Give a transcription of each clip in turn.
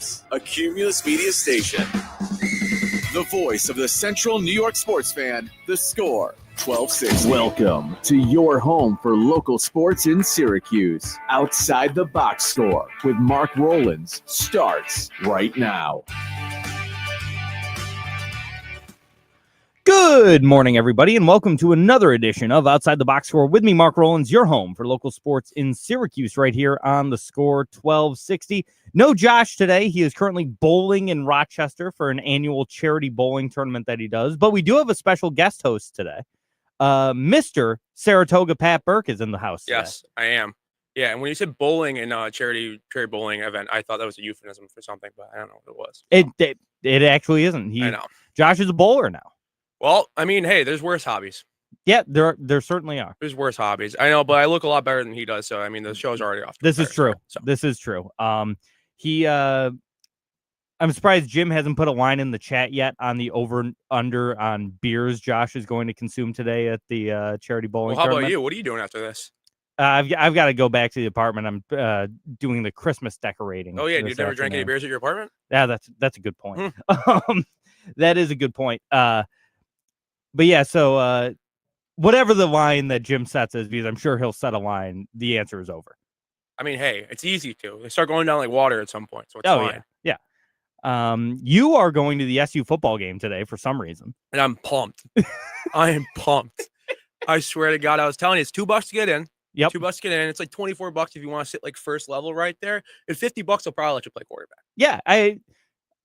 Sports, a Cumulus Media station. The voice of the Central New York sports fan, The Score, 1260. Welcome to your home for local sports in Syracuse. Outside the Box Score with Mark Rowlands starts right now. Good morning, everybody, and welcome to another edition of Outside the Box Score with me, Mark Rowlands, your home for local sports in Syracuse, right here on The Score 1260. No Josh today. He is currently bowling in Rochester for an annual charity bowling tournament that he does, but we do have a special guest host today. Mr. Saratoga Pat Burke is in the house today. Yes, I am. Yeah, and when you said bowling in a charity bowling event, I thought that was a euphemism for something, but I don't know what it was. It actually isn't. I know. Josh is a bowler now. Well, I mean, hey, there's worse hobbies. Yeah, there certainly are. There's worse hobbies. I know, but I look a lot better than he does. So, I mean, the show's already off. This is true. So. This is true. I'm surprised Jim hasn't put a line in the chat yet on the over-under on beers Josh is going to consume today at the charity bowling Well, how tournament. about you? What are you doing after this? I've got to go back to the apartment. I'm doing the Christmas decorating. Oh, yeah. You've never drank any beers at your apartment? Yeah, that's a good point. That is a good point. But yeah, so whatever the line that Jim sets is, because I'm sure he'll set a line, the answer is over. I mean, hey, it's easy to. They start going down like water at some point, so it's fine. Yeah. You are going to the SU football game today for some reason. And I'm pumped. I am pumped. I swear to God, I was telling you, it's $2 to get in. Yep. $2 to get in. It's like $24 if you want to sit like first level right there. And $50, they'll probably let you play quarterback. Yeah, I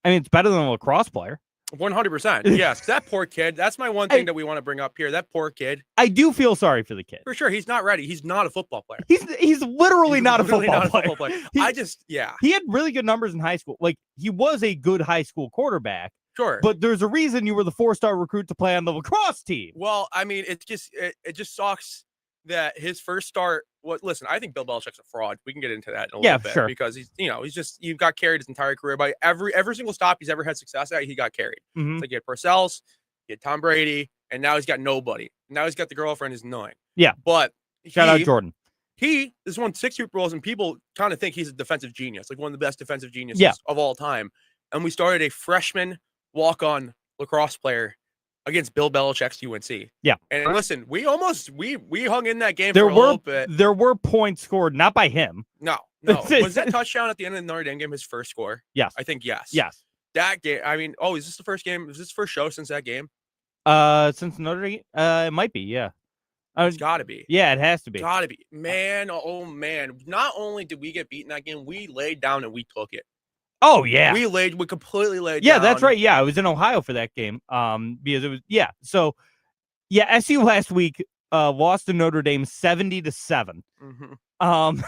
mean, it's better than a lacrosse player. 100%. Yes, that poor kid. That's my one thing that we want to bring up here. That poor kid. I do feel sorry for the kid. For sure, he's not ready. He's not a football player. He's literally not a football player. He had really good numbers in high school. Like, he was a good high school quarterback. Sure. But there's a reason you were the 4-star recruit to play on the lacrosse team. Well, I mean, it just sucks that his first start was. Listen, I think Bill Belichick's a fraud. We can get into that in a little bit, sure. Because you've got carried his entire career by every single stop he's ever had success at. He got carried. Mm-hmm. It's like he had Parcells, he had Tom Brady, and now he's got nobody. Now he's got the girlfriend who's annoying. Yeah, but shout out Jordan. He has won 6 Super Bowls, and people kind of think he's a defensive genius, like one of the best defensive geniuses of all time. And we started a freshman walk-on lacrosse player against Bill Belichick's UNC. Yeah. And listen, we hung in that game for a little bit. There were points scored, not by him. No. Was that touchdown at the end of the Notre Dame game his first score? Yes. I think yes. Yes. That game, I mean, is this the first game? Is this the first show since that game? Since Notre Dame? It might be, yeah. It's got to be. Yeah, it has to be. Got to be. Man, oh man. Not only did we get beaten that game, we laid down and we took it. Oh yeah, we completely laid down. Yeah, that's right. Yeah, I was in Ohio for that game. Because it was So SU last week lost to Notre Dame 70-7. Mm-hmm.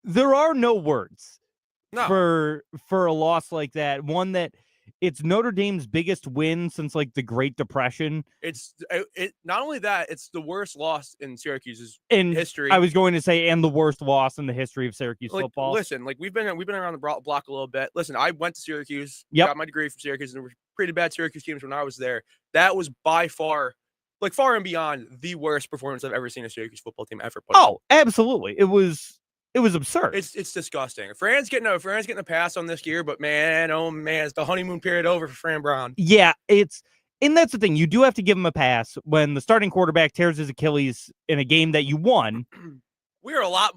There are no words for a loss like that. One that it's Notre Dame's biggest win since like the Great Depression. It not only that, it's the worst loss in Syracuse's history. I was going to say, and the worst loss in the history of Syracuse football. Listen, we've been around the block a little bit. Listen, I went to Syracuse, got my degree from Syracuse, and there were pretty bad Syracuse teams when I was there. That was by far, far and beyond the worst performance I've ever seen a Syracuse football team ever put on. Absolutely. It was absurd. It's disgusting. Fran's getting a pass on this year, but man, oh man, it's the honeymoon period over for Fran Brown. Yeah, and that's the thing. You do have to give him a pass when the starting quarterback tears his Achilles in a game that you won. We're a lot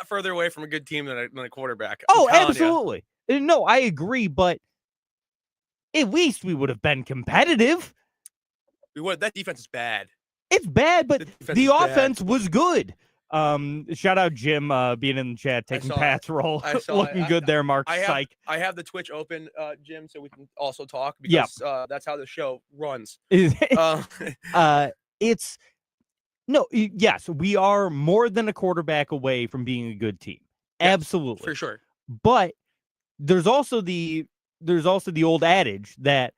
further away from a good team than a quarterback. Oh, absolutely. No, I agree, but at least we would have been competitive. We would. That defense is bad. It's bad, but the offense was good. Shout out Jim being in the chat, taking Pat's role. Looking good there, Mark. I have the Twitch open, Jim, so we can also talk because that's how the show runs. Yes, we are more than a quarterback away from being a good team. Yes, absolutely. For sure. But there's also the old adage that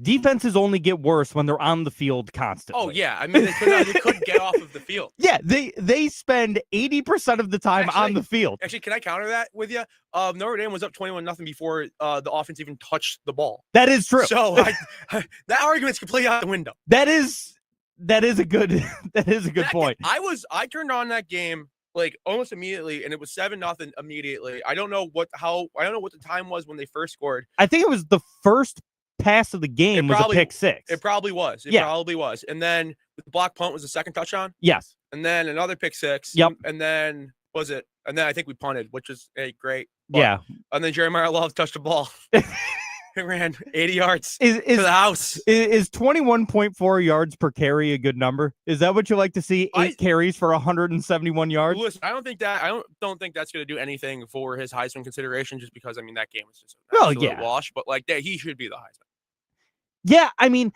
defenses only get worse when they're on the field constantly. Oh, yeah. I mean, they couldn't get off of the field. Yeah, they spend 80% of the time on the field. Actually, can I counter that with you? Notre Dame was up 21-0 before the offense even touched the ball. That is true. So that argument's completely out the window. That is a good point. I turned on that game like almost immediately, and it was 7-0 immediately. I don't know what the time was when they first scored. I think it was the first pass of the game was a pick six. It probably was. It probably was. And then the block punt was the second touchdown. Yes. And then another pick six. Yep. And then and then I think we punted, which was a great. Yeah. And then Jeremiah Love touched the ball. It ran 80 yards to the house. Is 21.4 yards per carry a good number? Is that what you like to see? 8 carries for 171 yards? Listen, I don't think that's going to do anything for his Heisman consideration, just because, I mean, that game was just an absolute wash. But, like, he should be the Heisman. Yeah, I mean,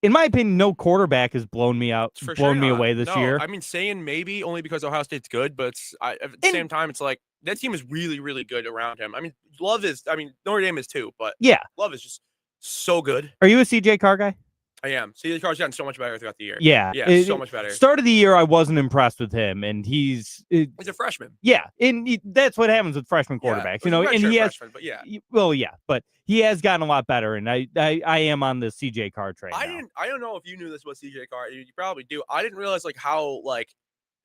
in my opinion, no quarterback has blown me away this year. I mean, saying maybe only because Ohio State's good, but at the same time, it's like that team is really, really good around him. I mean, Notre Dame is too, but Love is just so good. Are you a CJ Carr guy? I am. CJ Carr's gotten so much better throughout the year. Yeah, so much better. Start of the year, I wasn't impressed with him, and he's a freshman. Yeah, and that's what happens with freshman quarterbacks, and he has. But he has gotten a lot better, and I am on the CJ Carr train. I don't know if you knew this about CJ Carr. You probably do. I didn't realize how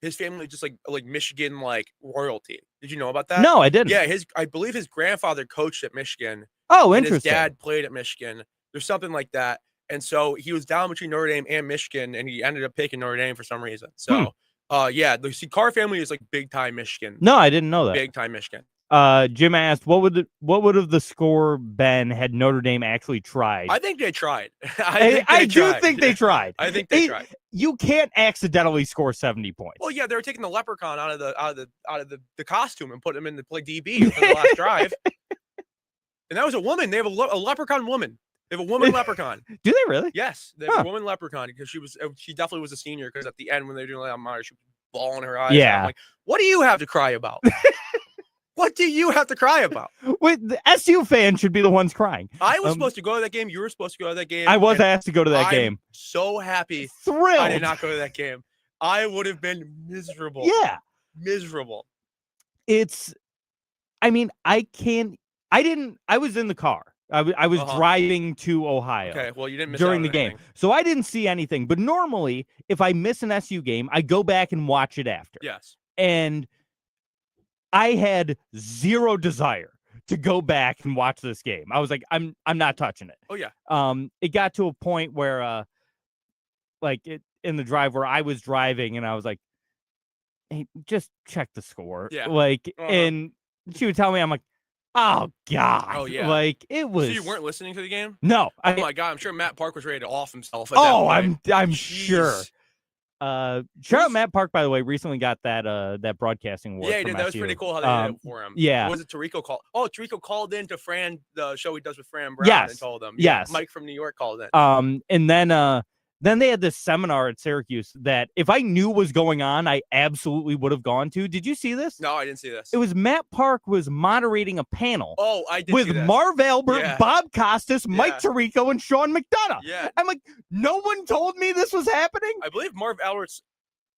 his family just like Michigan royalty. Did you know about that? No, I didn't. Yeah, I believe his grandfather coached at Michigan. Oh, and interesting. His dad played at Michigan. There's something like that. And so he was down between Notre Dame and Michigan, and he ended up picking Notre Dame for some reason. So, the Carr family is big time Michigan. No, I didn't know that. Big time Michigan. Jim asked, what would have the score been had Notre Dame actually tried? I think they tried. I do think they tried. I think they tried. You can't accidentally score 70 points. Well, yeah, they were taking the leprechaun out of the costume and put him in to play DB for the last drive. And that was a woman. They have a leprechaun woman. They have a woman leprechaun. Do they really? Yes, they have a woman leprechaun because she definitely was a senior, because at the end when they were doing Monitor, she was bawling her eyes out. I'm like, what do you have to cry about? What do you have to cry about? Wait, the SU fans should be the ones crying. I was supposed to go to that game. You were supposed to go to that game. I was asked to go to that game. So happy. Thrilled. I did not go to that game. I would have been miserable. Yeah. Miserable. I was in the car. I was driving to Ohio. Okay, well, you didn't miss during out the on game. anything. So I didn't see anything. But normally, if I miss an SU game, I go back and watch it after. Yes. And I had zero desire to go back and watch this game. I was like, I'm not touching it. Oh yeah. It got to a point where in the drive where I was driving and I was like, hey, just check the score. Yeah. And she would tell me, I'm like, oh God. Oh yeah. It was. So you weren't listening to the game? No. Oh my God. I'm sure Matt Park was ready to off himself. I'm sure. Shout out Matt Park, by the way, recently got that broadcasting award. Yeah, he did. That was pretty cool how they did it for him. Yeah. Was it Tirico called? Oh, Tirico called in to Fran, the show he does with Fran Brown, and told him. Yes. Mike from New York called in. And then they had this seminar at Syracuse that if I knew was going on, I absolutely would have gone to. Did you see this? No, I didn't see this. It was Matt Park was moderating a panel. Oh, I did with see this. Marv Albert, Bob Costas, Mike Tirico, and Sean McDonough. Yeah. I'm like, no one told me this was happening. I believe Marv Albert's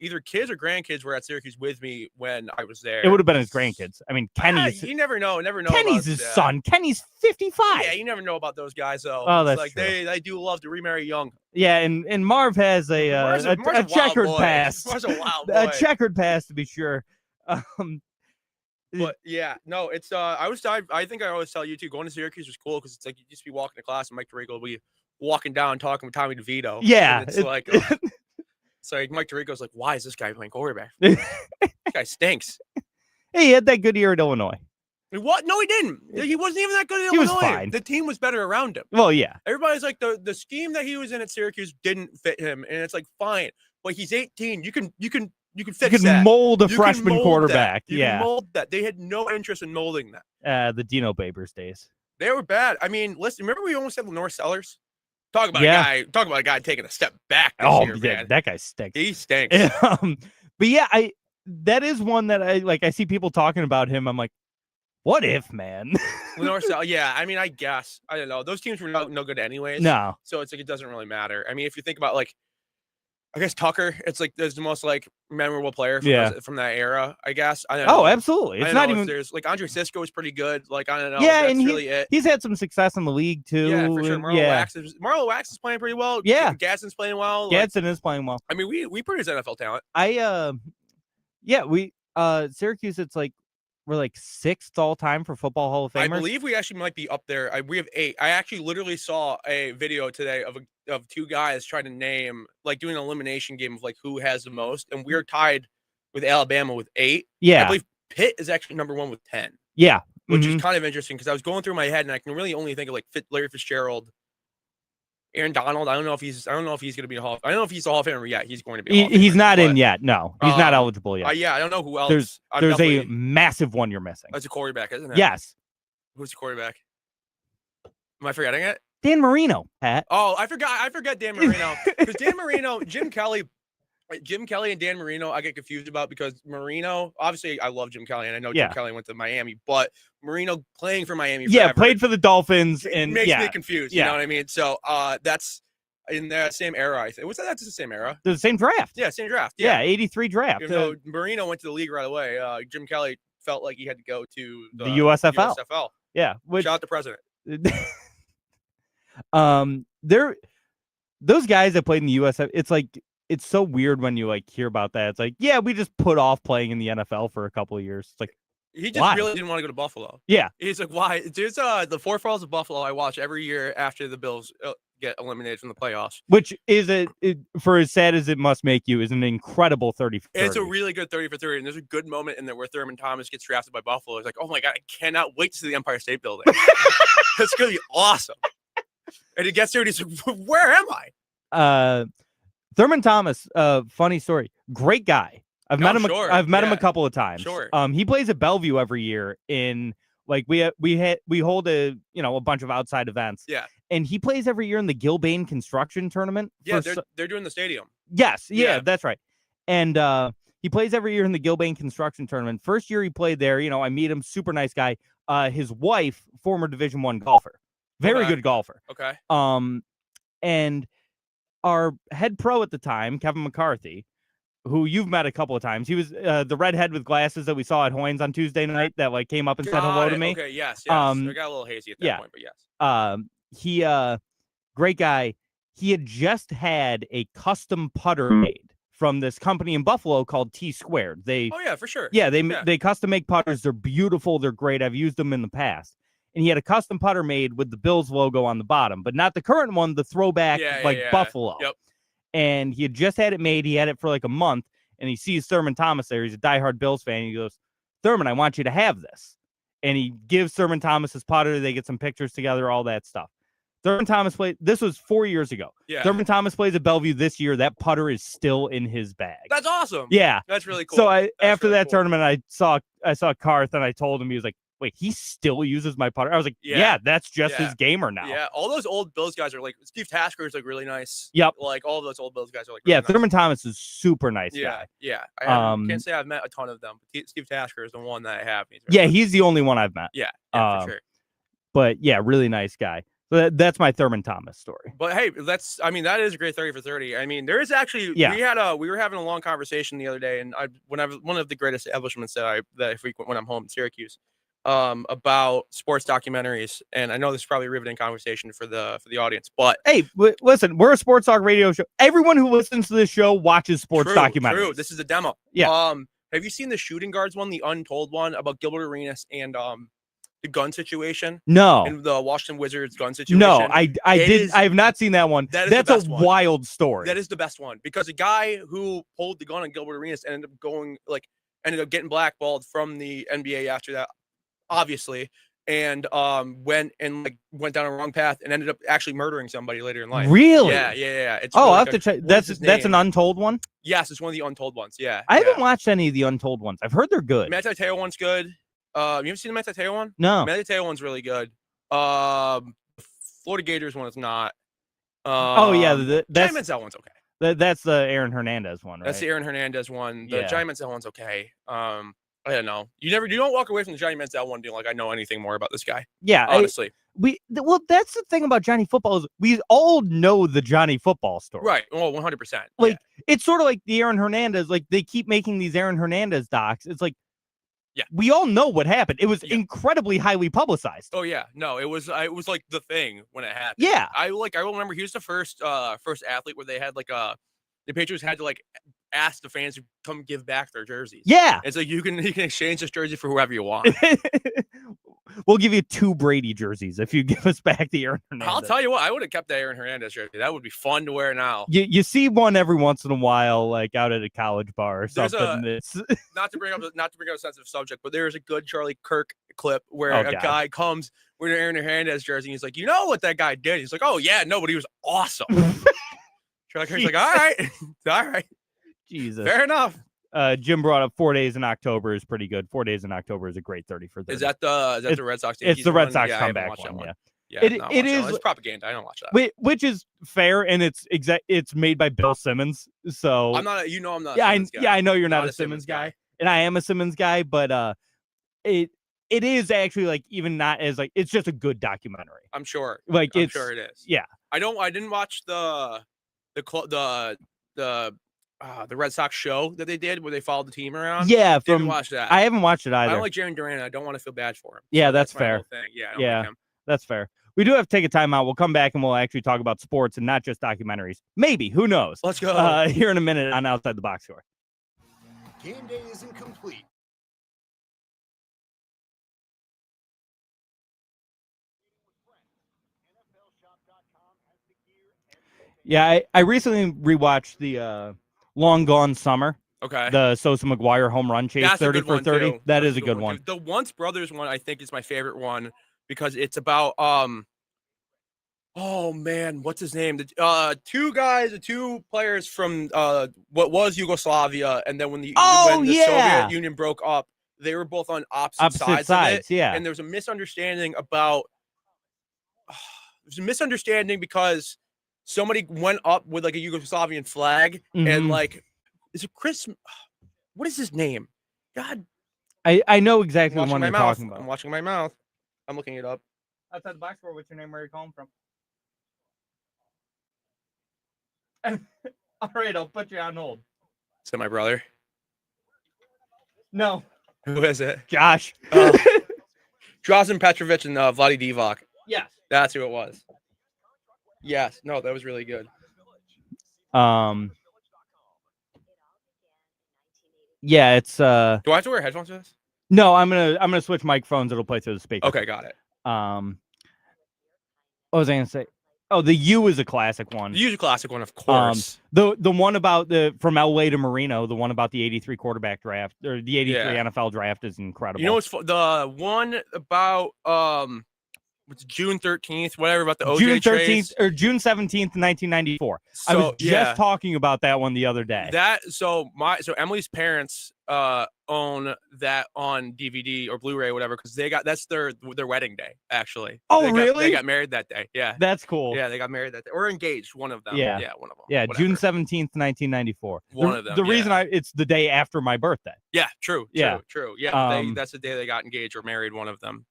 either kids or grandkids were at Syracuse with me when I was there. It would have been his grandkids. I mean, Kenny's. You never know. Kenny's his son. Kenny's 55. Yeah, you never know about those guys, though. Oh, that's true. They do love to remarry young. Yeah, and Marv has a checkered past. Marv's a wild boy. A checkered past, to be sure. But yeah, no, it's I think I always tell you too, going to Syracuse was cool because it's like you used to be walking to class and Mike Tirico will be walking down talking with Tommy DeVito. Yeah, and it's like. So Mike Tirico's like, why is this guy playing quarterback? This guy stinks. Hey, he had that good year at Illinois. What? No, he didn't. He wasn't even that good at Illinois. He was fine. The team was better around him. Well, yeah. Everybody's like, the scheme that he was in at Syracuse didn't fit him, and it's like, fine, but he's 18. You can fix that. You can mold a freshman quarterback. You can mold that. They had no interest in molding that. The Dino Babers days. They were bad. I mean, listen, remember we almost had Lenore Sellers? Talk about a guy taking a step back this year, man. That guy stinks. He stinks. But yeah, that is one that I see people talking about him. I'm like, what if, man? Yeah, I mean, I guess. I don't know. Those teams were no good anyways. No. So it's like it doesn't really matter. I mean, if you think about I guess Tucker, it's like there's the most memorable player from that era, I guess. I don't know. Oh, absolutely. It's not even there's Andre Cisco is pretty good. I don't know. Yeah, that's and really it. He's had some success in the league too. Yeah, for sure. Marlo Wax is playing pretty well. Yeah. Gadsden's playing well. Gadsden is playing well. I mean, we produce NFL talent. Syracuse, it's like we're like 6th all time for football Hall of Famers. I believe we actually might be up there. We have 8. I actually literally saw a video today of 2 guys trying to name, like, doing an elimination game of like who has the most, and we're tied with Alabama with 8. Yeah, I believe Pitt is actually number 1 with 10. Yeah, which is kind of interesting because I was going through my head and I can really only think of like Larry Fitzgerald, Aaron Donald. I don't know if he's going to be a Hall. I don't know if he's a Hall of Famer yet. He's going to be. He's not in yet. No, he's not eligible yet. Yeah, I don't know who else. There's a massive one you're missing. That's a quarterback, isn't it? Yes. Who's the quarterback? Am I forgetting it? Dan Marino, Pat. Oh, I forgot Dan Marino because Dan Marino, Jim Kelly and Dan Marino, I get confused about because Marino, obviously I love Jim Kelly and I know Jim Kelly went to Miami, but Marino playing for Miami forever, played for the Dolphins and makes me confused. You know what I mean? So that's in the same era, I think. That's the same era? The same draft. Yeah, same draft. Yeah, 83 draft. So Marino went to the league right away. Jim Kelly felt like he had to go to the USFL. Yeah. Shout out to President. Those guys that played in the USFL, it's so weird when you like hear about that. It's like, yeah, we just put off playing in the NFL for a couple of years. It's like, he just really didn't want to go to Buffalo. Yeah. He's like, why? There's the Four Falls of Buffalo I watch every year after the Bills get eliminated from the playoffs. Which is, for as sad as it must make you, is an incredible 30 for 30. It's a really good 30 for 30. And there's a good moment in there where Thurman Thomas gets drafted by Buffalo. It's like, oh my God, I cannot wait to see the Empire State Building. It's going to be awesome. And he gets there and he's like, where am I? Thurman Thomas, funny story. Great guy. I've met him. I've met him a couple of times. Sure. He plays at Bellevue every year in like we hold a bunch of outside events. Yeah. And he plays every year in the Gilbane construction tournament. Yeah, they're doing the stadium. Yes. Yeah, that's right. And he plays every year in the Gilbane construction tournament. First year he played there, I meet him, super nice guy. His wife, former Division I golfer. Very good golfer. Okay. And our head pro at the time, Kevin McCarthy, who you've met a couple of times. He was the redhead with glasses that we saw at Hoynes on Tuesday night that like came up and said hello to me. Okay, yes. I got a little hazy at that point, but yes. He great guy. He had just had a custom putter made from this company in Buffalo called T Squared. Oh yeah, for sure. Yeah, they custom make putters. They're beautiful. They're great. I've used them in the past. And he had a custom putter made with the Bills logo on the bottom, but not the current one, the throwback Buffalo. Yep. And he had just had it made. He had it for like a month, and he sees Thurman Thomas there. He's a diehard Bills fan. He goes, Thurman, I want you to have this. And he gives Thurman Thomas his putter. They get some pictures together, all that stuff. Thurman Thomas played. This was 4 years ago. Yeah. Thurman Thomas plays at Bellevue this year. That putter is still in his bag. That's awesome. Yeah. That's really cool. So after that tournament, I saw Karth, and I told him, he was like, wait, he still uses my putter? I was like, yeah that's just his gamer now. Yeah, all those old Bills guys are like, Steve Tasker is like really nice. Yep. Like all of those old Bills guys are like really nice. Thurman Thomas is super nice guy. Yeah. I can't say I've met a ton of them, but Steve Tasker is the one that I have. He's the only one I've met. Yeah, for sure. But yeah, really nice guy. So that's my Thurman Thomas story. But hey, that is a great 30 for 30. I mean, there is actually, we were having a long conversation the other day, and one of the greatest establishments that I frequent when I'm home in Syracuse, about sports documentaries. And I know this is probably a riveting conversation for the audience, but hey, listen, we're a sports talk radio show. Everyone who listens to this show watches sports documentaries. True. This is a demo. Yeah. Have you seen the shooting guards one, the untold one about Gilbert Arenas and the gun situation? No. And the Washington Wizards gun situation? No, I have not seen that one. That's a wild story. That is the best one, because a guy who pulled the gun on Gilbert Arenas ended up getting blackballed from the NBA after that, obviously, and went down a wrong path and ended up actually murdering somebody later in life. Really? Yeah. It's I'll have to check. That's an untold one? Yes, it's one of the untold ones. Yeah. I haven't watched any of the untold ones. I've heard they're good. Matt Tateo one's good. You ever seen the Matt Tateo one? No. Matt Tateo one's really good. Florida Gators one is not. That's Giant Menzel one's okay. That's the Aaron Hernandez one, right? That's the Aaron Hernandez one. The Giant Menzel one's okay. I don't know. You don't walk away from the Johnny Menzel one being like, I know anything more about this guy. Yeah, honestly. That's the thing about Johnny Football is we all know the Johnny Football story, right? Well, 100%. It's sort of like the Aaron Hernandez. Like they keep making these Aaron Hernandez docs. It's like, we all know what happened. It was incredibly highly publicized. Oh yeah, no, it was like the thing when it happened. Yeah, I remember he was the first athlete where they had the Patriots had to ask the fans to come give back their jerseys. Yeah. It's like you can exchange this jersey for whoever you want. We'll give you 2 Brady jerseys if you give us back the Aaron Hernandez. I'll tell you what, I would have kept that Aaron Hernandez jersey. That would be fun to wear now. You see one every once in a while, like out at a college bar or something. Not to bring up a sensitive subject, but there is a good Charlie Kirk clip where a guy comes with an Aaron Hernandez jersey and he's like, you know what that guy did? He's like, oh yeah, no, but he was awesome. Charlie Kirk's like, all right. Jesus. Fair enough. Jim brought up 4 days in October is pretty good. 4 days in October is a great 30 for 30. Is that the Red Sox? It's the Red Sox comeback one. Yeah. It is. It's propaganda. I don't watch that. Which is fair, and it's made by Bill Simmons. So I'm not. I'm not. I know you're not a Simmons guy, and I am a Simmons guy, but it is actually like even not as like it's just a good documentary. I'm sure. I'm sure it is. Yeah. I didn't watch the Red Sox show that they did where they followed the team around. Yeah, didn't watch that. I haven't watched it either. I don't like Jeremy Durant. I don't want to feel bad for him. Yeah, so that's fair. Yeah, that's fair. We do have to take a timeout. We'll come back and we'll actually talk about sports and not just documentaries. Maybe, who knows? Let's go. Here in a minute on Outside the Box Score. Game day isn't complete. Yeah, I recently rewatched the Long Gone Summer. Okay. The Sosa McGuire home run chase, That's 30 for 30. That is a good one. The Once Brothers one, I think, is my favorite one because it's about oh man, what's his name? The two players from what was Yugoslavia, and then when the Soviet Union broke up, they were both on opposite sides of it. Yeah. And there was a misunderstanding because somebody went up with like a Yugoslavian flag and like, is it Chris? What is his name? God, I know exactly what you're talking about. I'm watching my mouth. I'm looking it up. Outside the box score, what's your name? Where are you calling from? All right, I'll put you on hold. Is it my brother? No. Who is it? Josh. Drazen Petrovic and Vlade Divac. Yes. That's who it was. Yes. No, that was really good. Yeah, it's Do I have to wear headphones for this? No, I'm gonna switch microphones. It'll play through the speaker. Okay, got it. What was I gonna say? Oh, the U is a classic one. The U is a classic one, of course. The one about from Elway to Marino, the one about the 83 quarterback draft or the 83 NFL draft is incredible. You know what's the one about what's June 13th, whatever about the OJ June 13th trades? or June 17th, 1994. So, I was just talking about that one the other day. So Emily's parents own that on DVD or Blu-ray or whatever because that's their wedding day actually. Really? They got married that day. Yeah, that's cool. Yeah, they got married that day or engaged. One of them. Yeah, one of them. Yeah, whatever. June 17th, 1994. One of them. The reason it's the day after my birthday. Yeah, true. Yeah, that's the day they got engaged or married. One of them.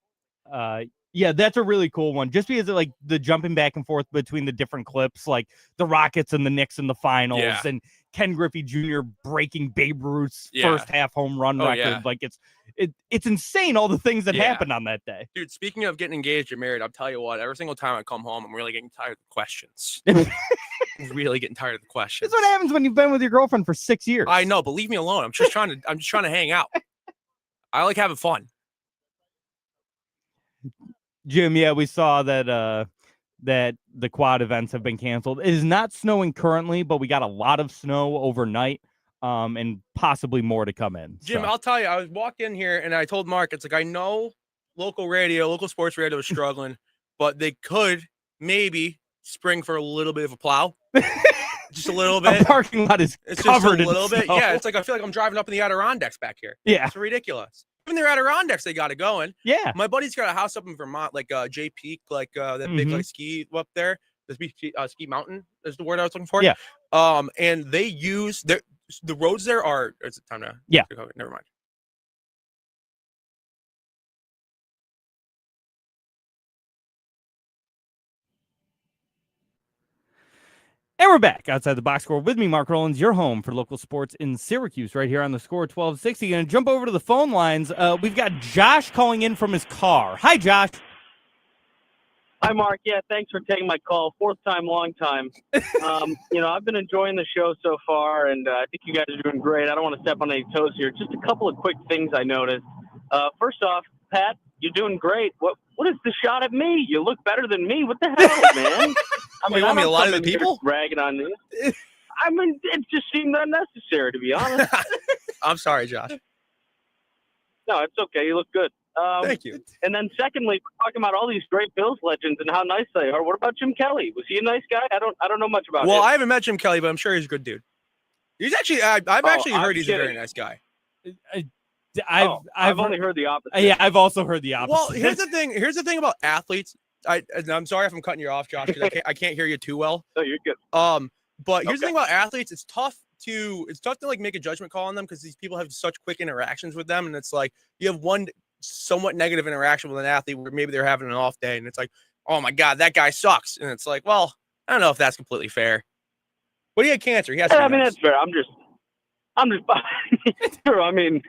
Yeah, that's a really cool one. Just because of, like the jumping back and forth between the different clips, like the Rockets and the Knicks in the finals, and Ken Griffey Jr. breaking Babe Ruth's first half home run record. Yeah. Like it's insane all all that happened on that day. Dude, speaking of getting engaged or married, I'll tell you what. Every single time I come home, I'm really getting tired of the questions. Really getting tired of the questions. That's what happens when you've been with your girlfriend for 6 years. I know, but leave me alone. I'm just trying to hang out. I like having fun. Jim, yeah, we saw that that the quad events have been canceled. It is not snowing currently, but we got a lot of snow overnight, and possibly more to come in. Jim, so. I'll tell you, I walked in here and I told Mark, it's like, I know local sports radio is struggling, but they could maybe spring for a little bit of a plow. Just a little bit. The parking lot is covered just a little bit. Snow. Yeah, it's like I feel like I'm driving up in the Adirondacks back here. Yeah. It's ridiculous. Even their Adirondacks, they got it going. Yeah. My buddy's got a house up in Vermont, like J Peak, like that big like ski up there. The ski mountain is the word I was looking for. Yeah. And they use the roads there are. Is it time to? Yeah. Never mind. And we're back outside the box score with me, Mark Rowlands, your home for local sports in Syracuse, right here on the Score 1260. Going to jump over to the phone lines. We've got Josh calling in from his car. Hi, Josh. Hi, Mark. Yeah, thanks for taking my call. Fourth time, long time. I've been enjoying the show so far, and I think you guys are doing great. I don't want to step on any toes here. Just a couple of quick things I noticed. First off, Pat, you're doing great. What is the shot at me? You look better than me. What the hell, man? You want me to lie to the people? Ragging on this. I mean, it just seemed unnecessary, to be honest. I'm sorry, Josh. No, it's okay. You look good. Thank you. And then secondly, we're talking about all these great Bills legends and how nice they are. What about Jim Kelly? Was he a nice guy? I don't know much about him. Well, I haven't met Jim Kelly, but I'm sure he's a good dude. He's actually, I've actually heard he's a very nice guy. I've only heard the opposite. Yeah, I've also heard the opposite. Well, here's the thing about athletes. I'm sorry if I'm cutting you off, Josh, because I can't hear you too well. No, you're good. But here's the thing about athletes. It's tough to like make a judgment call on them because these people have such quick interactions with them, and it's like you have one somewhat negative interaction with an athlete where maybe they're having an off day, and it's like, oh my God, that guy sucks, and it's like, well, I don't know if that's completely fair. But he had cancer. He has. I mean, that's fair. I'm just. I mean,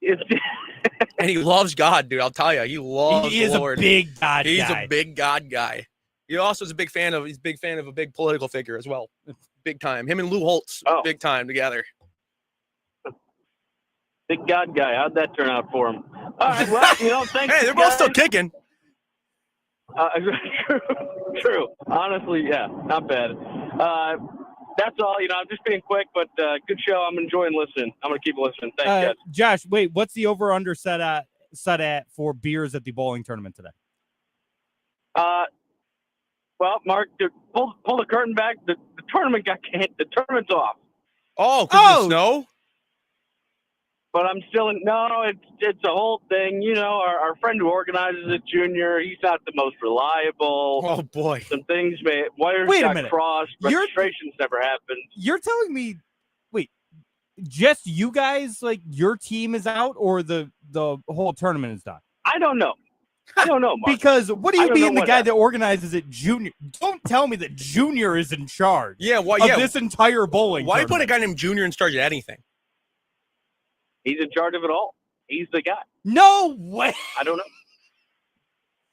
it's. And he loves God, dude. I'll tell you, he loves He is the Lord. a big God He's guy. a big God guy. He also is a big fan of a big political figure as well. Big time. Him and Lou Holtz, big time together. Big God guy. How'd that turn out for him? All right, well, thanks. Hey, they're both still kicking. True. Honestly, yeah, not bad. That's all. I'm just being quick, but good show. I'm enjoying listening. I'm gonna keep listening. Thanks, guys. Josh, wait, what's the over/under set at for beers at the bowling tournament today? Well, Mark, pull the curtain back. The tournament the tournament's off. Oh, because of the snow? But I'm still in. No, it's a whole thing. Our friend who organizes it, Junior, he's not the most reliable. Oh boy, some things wires got crossed. Registrations never happened. You're telling me, wait, just you guys, like your team is out, or the whole tournament is done? I don't know. Mark. Because what do you mean the guy that organizes it, Junior? Don't tell me that Junior is in charge. of this entire bowling. Why tournament. put a guy named Junior in charge of anything? He's in charge of it all. He's the guy. No way. I don't know.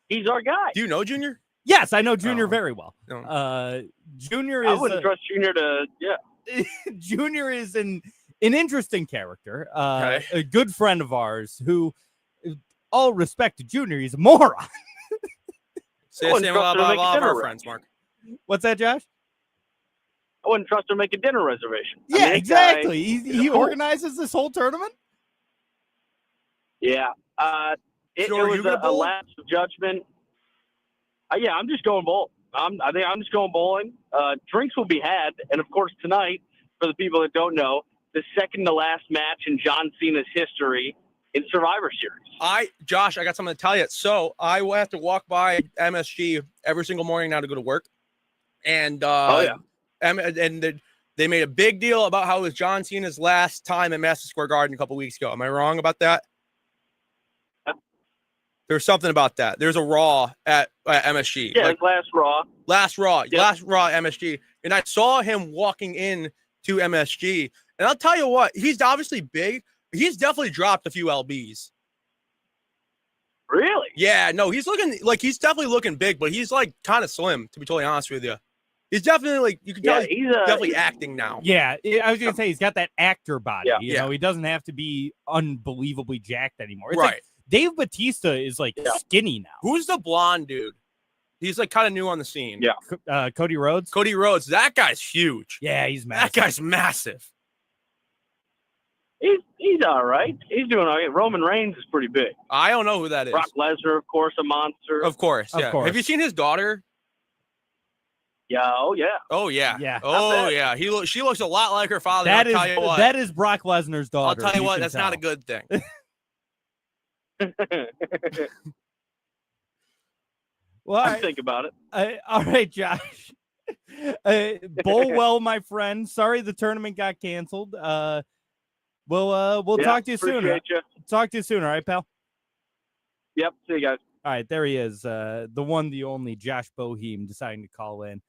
He's our guy. Do you know Junior? Yes, I know Junior very well. No. Junior is. I wouldn't trust Junior to. Yeah. Junior is an interesting character. A good friend of ours who, all respect to Junior, he's a moron. Say the same about our friends, Mark. What's that, Josh? I wouldn't trust him to make a dinner reservation. Yeah, exactly. He organizes this whole tournament. Yeah. It was a lapse of judgment. Yeah, I'm just going bowl. I think I'm just going bowling. Drinks will be had, and of course tonight, for the people that don't know, the second to last match in John Cena's history in Survivor Series. Josh, I got something to tell you. So I will have to walk by MSG every single morning now to go to work, and and they made a big deal about how it was John Cena's last time at Madison Square Garden a couple weeks ago. Am I wrong about that? There's something about that. There's a Raw at MSG. Yeah, like last Raw. Last Raw at MSG. And I saw him walking in to MSG. And I'll tell you what, he's obviously big. He's definitely dropped a few LBs. Really? Yeah, no, he's definitely looking big, but he's like kind of slim, to be totally honest with you. He's definitely like, you can tell he's definitely acting now. Yeah, I was going to say, he's got that actor body. Yeah. You know, he doesn't have to be unbelievably jacked anymore. It's Right. like Dave Bautista is like skinny now. Who's the blonde dude? He's like kind of new on the scene. Yeah. Cody Rhodes. Cody Rhodes. That guy's huge. Yeah, he's massive. That guy's massive. He's all right. He's doing all right. Roman Reigns is pretty big. I don't know who that is. Brock Lesnar, of course, a monster. Of course. Yeah. Of course. Have you seen his daughter? Yeah. Oh, yeah. Oh, yeah. Yeah. Oh, yeah. She looks a lot like her father. That is Brock Lesnar's daughter. I'll tell you what, that's not a good thing. Well, I think about it. All right, Josh. Bowl well, my friend. Sorry the tournament got canceled. We'll talk to you soon. Talk to you soon, all right, pal? Yep. See you guys. All right, there he is. The one, the only Josh Boheim deciding to call in.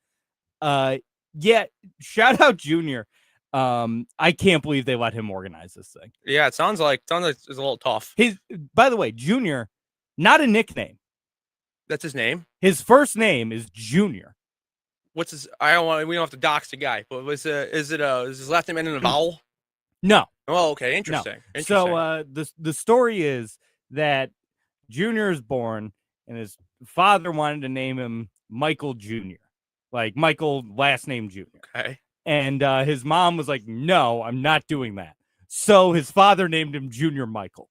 Yeah, shout out Junior. I can't believe they let him organize this thing. Yeah, it sounds like it's a little tough. By the way, Junior, not a nickname. That's his name. His first name is Junior. What's his? I don't want. We don't have to dox the guy. But is his last name ending in a vowel? No. Oh, okay. Interesting. No. Interesting. So the story is that Junior is born, and his father wanted to name him Michael Jr., like Michael last name Jr. Okay. And his mom was like, "No, I'm not doing that." So his father named him Junior Michael.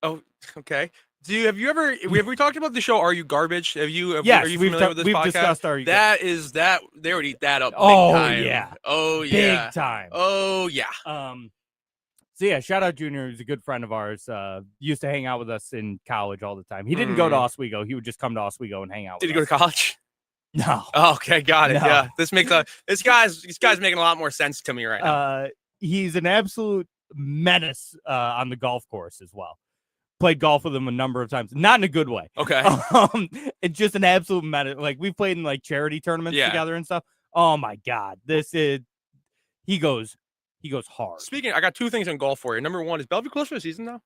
Oh, okay. Have we talked about the show Are You Garbage? Yes, are you familiar with this we've podcast? Discussed Are You That they would eat that up. Oh, big time. yeah. Oh yeah. Big time. Oh yeah. So yeah, shout out Junior, who's a good friend of ours. Used to hang out with us in college all the time. He didn't go to Oswego. He would just come to Oswego and hang out with us. Did he go to college? No. Oh, okay, got it. No. Yeah. This guy's making a lot more sense to me right now. He's an absolute menace on the golf course as well. Played golf with him a number of times, not in a good way. Okay. It's just an absolute menace. Like we played in like charity tournaments together and stuff. Oh my God, he goes hard. Speaking, I got two things on golf for you. Number one, is Bellevue close for the season now?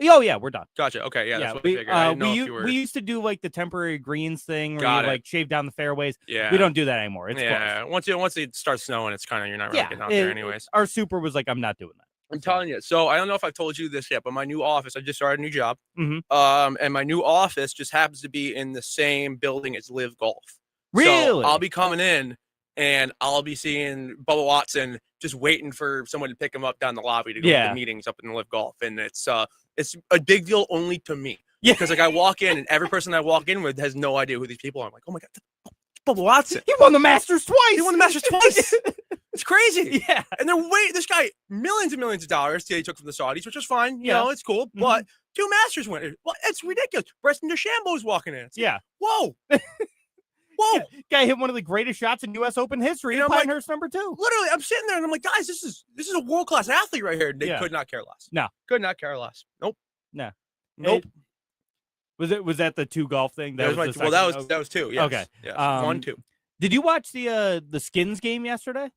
Oh yeah, we're done. Gotcha. Okay, yeah, that's what I figured. I didn't know if you were. We used to do like the temporary greens thing where Got you it. like shave down the fairways. Yeah. We don't do that anymore. It's closed. Once it starts snowing, it's kind of you're not really getting out there anyways. Our super was like, I'm not doing that. I'm telling you. So I don't know if I've told you this yet, but my new office, I just started a new job. Mm-hmm. And my new office just happens to be in the same building as Live Golf. Really? So I'll be coming in and I'll be seeing Bubba Watson just waiting for someone to pick him up down the lobby to go to the meetings up in Live Golf. And it's a big deal only to me. Yeah. Because like I walk in and every person I walk in with has no idea who these people are. I'm like, oh my God, Bubba Watson. He won the Masters twice. It's crazy. Yeah. And this guy, millions and millions of dollars he took from the Saudis, which is fine. You know, it's cool. Mm-hmm. But 2 Masters winners. Well, it's ridiculous. Preston DeChambeau's walking in. Yeah. Whoa. Whoa. Yeah. Guy hit one of the greatest shots in U.S. Open history. And Pinehurst number 2. Literally, I'm sitting there and I'm like, guys, this is a world-class athlete right here. They could not care less. No. Could not care less. Nope. No. Nope. Was that the 2 golf thing? That was 2. Yes. Okay. Yes. 1, 2. Did you watch the Skins game yesterday?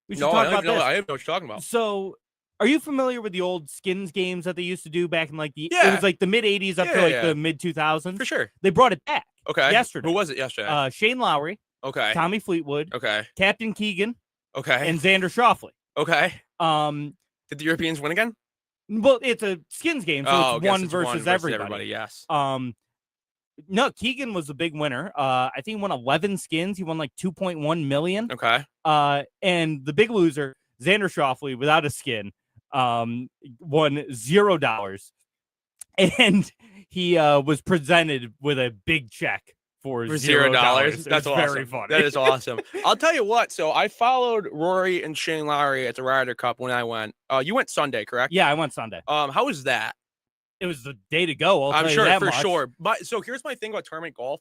We should No, talk I about don't this. know. I don't know what you're talking about. So, are you familiar with the old Skins games that they used to do back in like it Yeah. was like the mid 80s up to like the mid 2000s? For sure. They brought it back. Okay. Yesterday. Who was it yesterday? Shane Lowry, Okay. Tommy Fleetwood, Okay. Captain Keegan, Okay. and Xander Schauffele. Okay. Um, Did the Europeans win again? well, it's a Skins game, so I it's guess one it's versus everybody. Yes. No, Keegan was the big winner. I think he won 11 skins. He won like 2.1 million. Okay. And the big loser, Xander Schauffele, without a skin, won $0. And he was presented with a big check for $0. That's awesome. Very funny. That is awesome. I'll tell you what. So I followed Rory and Shane Lowry at the Ryder Cup when I went. You went Sunday, correct? Yeah, I went Sunday. How was that? It was the day to go. I'm sure, for much. sure. But so here's my thing about tournament golf.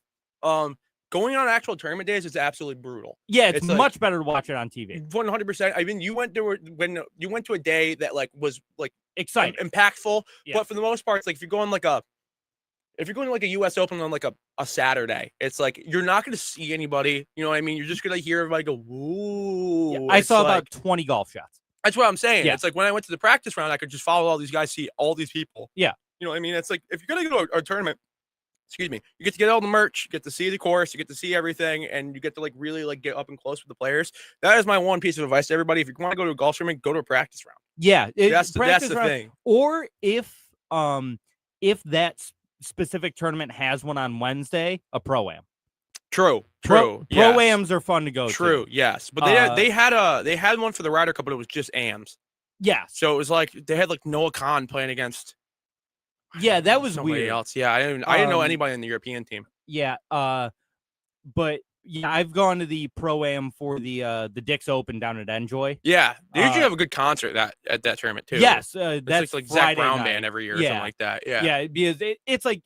Going on actual tournament days is absolutely brutal. Yeah, it's much better to watch it on TV. 100%. I mean, you went to a day that like was like exciting, impactful. Yeah. But for the most part, it's like if you're going to like a U.S. Open on like a Saturday, it's like you're not going to see anybody. You know what I mean? You're just going to hear everybody go, "Woo!" Yeah, I saw about 20 golf shots. That's what I'm saying. Yeah. It's like when I went to the practice round, I could just follow all these guys, see all these people. Yeah. You know what I mean? It's like if you're going to go to a tournament, excuse me, you get to get all the merch, you get to see the course, you get to see everything, and you get to like really like get up and close with the players. That is my one piece of advice to everybody. If you want to go to a golf tournament, go to a practice round. Yeah. That's the thing. Or if that specific tournament has one on Wednesday, a pro-am. True. Pro-ams are fun to go to. Yes. But they had one for the Ryder Cup, but it was just AMs. Yeah. So it was like they had like Noah Khan playing against that was somebody weird. else. Yeah, I didn't know anybody in the European team. Yeah. But yeah, I've gone to the pro-am for the Dix Open down at Enjoy. Yeah, they usually have a good concert at that tournament too. Yes, that's like Zach Brown Band every year or something like that. Yeah, yeah, because it's like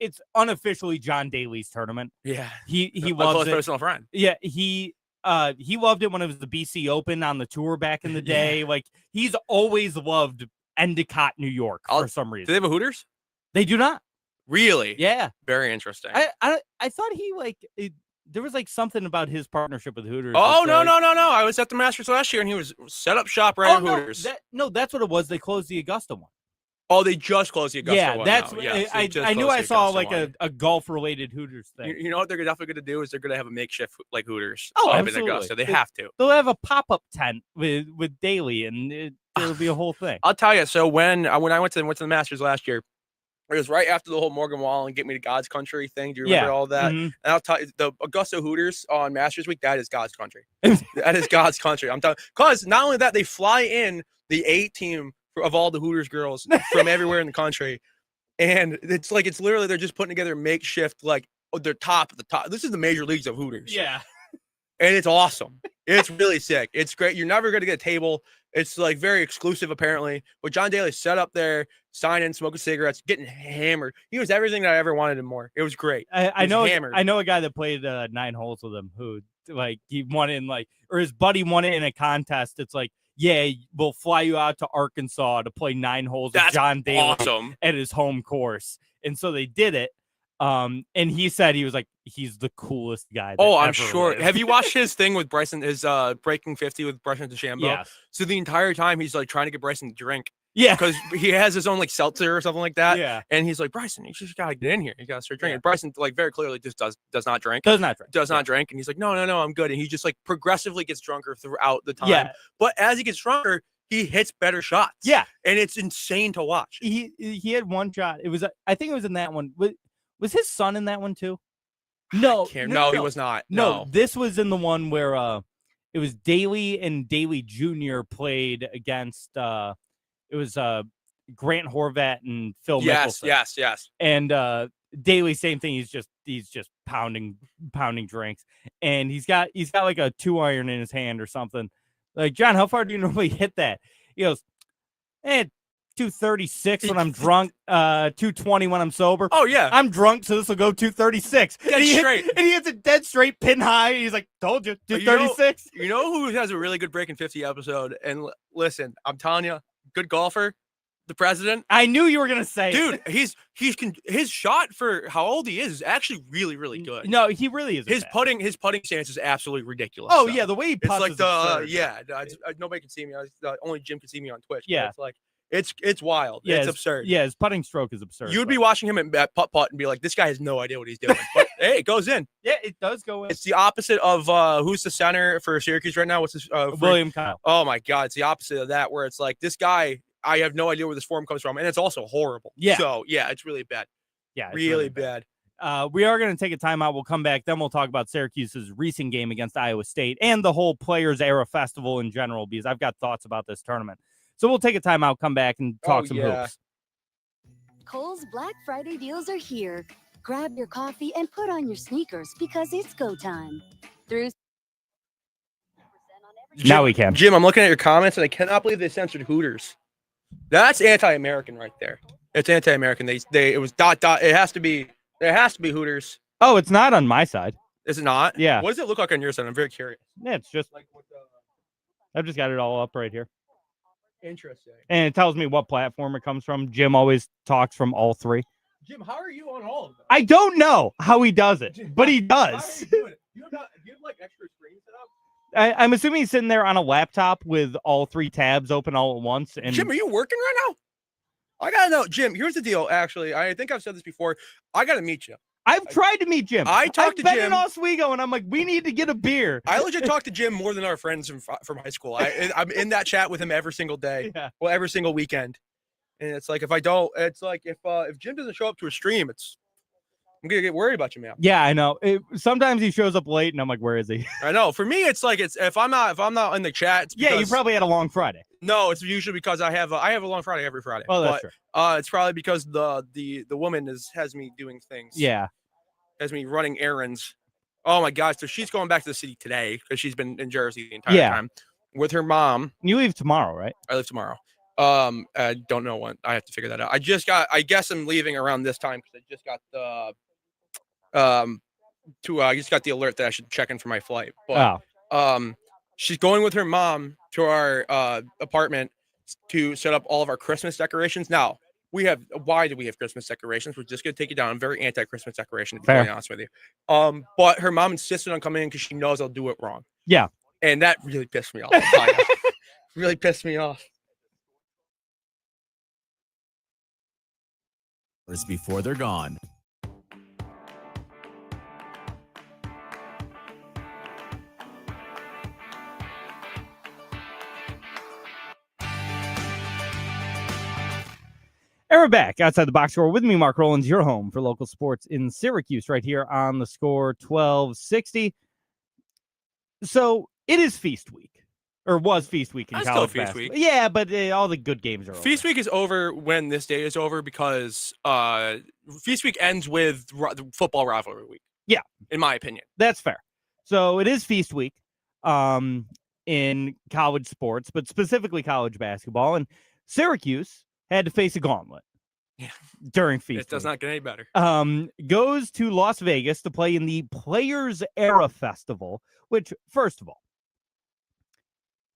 it's unofficially John Daly's tournament. Yeah, he a loves close it. personal friend. Yeah, he loved it when it was the BC Open on the tour back in the day. Yeah. Like he's always loved Endicott, New York for some reason. Do they have a Hooters? They do not. Really? Yeah. Very interesting. I thought he there was like something about his partnership with Hooters. Oh no. I was at the Masters last year and he was set up shop right at Hooters. That's what it was. They closed the Augusta one. Oh, they just closed the Augusta Yeah, one. that's now. Yes, I knew I saw like a golf related Hooters thing. You know what they're definitely going to do is they're going to have a makeshift like Hooters. Oh, in absolutely. Augusta. They have to. They'll have a pop-up tent with Daly, and it'll be a whole thing. I'll tell you. So when I went to the Masters last year, it was right after the whole Morgan Wallen Get Me to God's Country thing. Do you remember all that? Mm-hmm. And I'll tell you, the Augusta Hooters on Masters Week, that is God's country. That is God's country. I'm telling you. Because not only that, they fly in the A team of all the Hooters girls from everywhere in the country. And it's literally they're just putting together makeshift, like they're top of the top. This is the major leagues of Hooters. Yeah. And it's awesome. It's really sick. It's great. You're never going to get a table. It's like very exclusive, apparently. But John Daly set up there, signing, smoking cigarettes, getting hammered. He was everything that I ever wanted and more. It was great. I know a guy that played 9 holes with him who like he won in or his buddy won it in a contest. It's like, yeah, we'll fly you out to Arkansas to play 9 holes with John Daly at his home course. And so they did it. And he said he was like, he's the coolest guy. Oh, I'm sure. Lived. Have you watched his thing with Bryson, his Breaking 50 with Bryson DeChambeau? Yes. So the entire time he's like trying to get Bryson to drink. Yeah. Because he has his own like seltzer or something like that. Yeah. And he's like, Bryson, you just gotta get in here. You gotta start drinking. Yeah. Bryson like very clearly just does not drink. Does not drink. And he's like, no, I'm good. And he just like progressively gets drunker throughout the time. Yeah. But as he gets drunker, he hits better shots. Yeah. And it's insane to watch. He had one shot. It was I think it was in that one. Was his son in that one too? No, he was not. No, this was in the one where it was Daly and Daly Jr. played against it was Grant Horvat and Phil Mickelson. Yes. And Daly, same thing. He's just pounding drinks, and he's got like a 2-iron in his hand or something. Like, John, how far do you normally hit that? He goes, 236 when I'm drunk, 220 when I'm sober. Oh, yeah. I'm drunk, so this will go 236. And he hits a dead straight pin high. He's like, told you, 236. You know who has a really good Breaking 50 episode? And listen, I'm telling you, good golfer, the president. I knew you were going to say Dude, his shot for how old he is actually really, really good. No, he really is. His putting stance is absolutely ridiculous. Oh, yeah, the way he puts it's like nobody can see me. Only Jim can see me on Twitch. Yeah. It's like, it's wild. Yeah, it's absurd. Yeah, his putting stroke is absurd. You'd be watching him at putt and be like, this guy has no idea what he's doing. But hey, it goes in. Yeah, it does go in. It's the opposite of who's the center for Syracuse right now? What's his William Kyle. Oh my God, it's the opposite of that, where it's like this guy, I have no idea where this form comes from, and it's also horrible. Yeah. So yeah, it's really bad. Yeah, it's really bad. We are going to take a timeout. We'll come back. Then we'll talk about Syracuse's recent game against Iowa State and the whole Players Era Festival in general, because I've got thoughts about this tournament. So we'll take a timeout, come back, and talk some hoops. Kohl's Black Friday deals are here. Grab your coffee and put on your sneakers because it's go time. Now we can. Jim, I'm looking at your comments, and I cannot believe they censored Hooters. That's anti-American right there. It's anti-American. It was ... It has to be. There has to be Hooters. Oh, it's not on my side. Is it not? Yeah. What does it look like on your side? I'm very curious. Yeah, it's just like I've just got it all up right here. Interesting. And it tells me what platform it comes from. Jim always talks from all three. Jim, how are you on all of them? I don't know how he does it, but he does. How are you doing it? Do you have like extra screens set up? I'm assuming he's sitting there on a laptop with all 3 tabs open all at once. And Jim, are you working right now? I gotta know, Jim. Here's the deal. Actually, I think I've said this before. I gotta meet you. I've tried to meet Jim. I've been in Oswego, and I'm like, we need to get a beer. I legit talk to Jim more than our friends from high school. I'm in that chat with him every single day. Yeah. Well, every single weekend. And it's like if I don't, it's like if Jim doesn't show up to a stream, I'm gonna get worried about you, man. Yeah, I know. Sometimes he shows up late, and I'm like, where is he? I know. For me, it's like if I'm not in the chat. It's because, you probably had a long Friday. No, it's usually because I have a long Friday every Friday. Oh, that's true. It's probably because the woman has me doing things. Yeah. Has me running errands. Oh my gosh! So she's going back to the city today because she's been in Jersey the entire time with her mom. You leave tomorrow, right? I leave tomorrow. I don't know when. I have to figure that out. I guess I'm leaving around this time because I just got I just got the alert that I should check in for my flight. But she's going with her mom to our apartment to set up all of our Christmas decorations. Now, why do we have Christmas decorations? We're just going to take you down. I'm very anti-Christmas decoration, to be really honest with you. But her mom insisted on coming in because she knows I'll do it wrong. Yeah. And that really pissed me off. Really pissed me off. before they're gone. And we're back outside the box score with me, Mark Rowlands, your home for local sports in Syracuse, right here on the Score 1260. So it is feast week, or was feast week in That's college still feast basketball. week. Yeah, but all the good games are over. Feast week is over when this day is over because feast week ends with the football rivalry week. Yeah, in my opinion, that's fair. So it is feast week in college sports, but specifically college basketball, and Syracuse had to face a gauntlet. Yeah. During feast it does week. not get any better. Goes to Las Vegas to play in the Players Era Festival, which, first of all,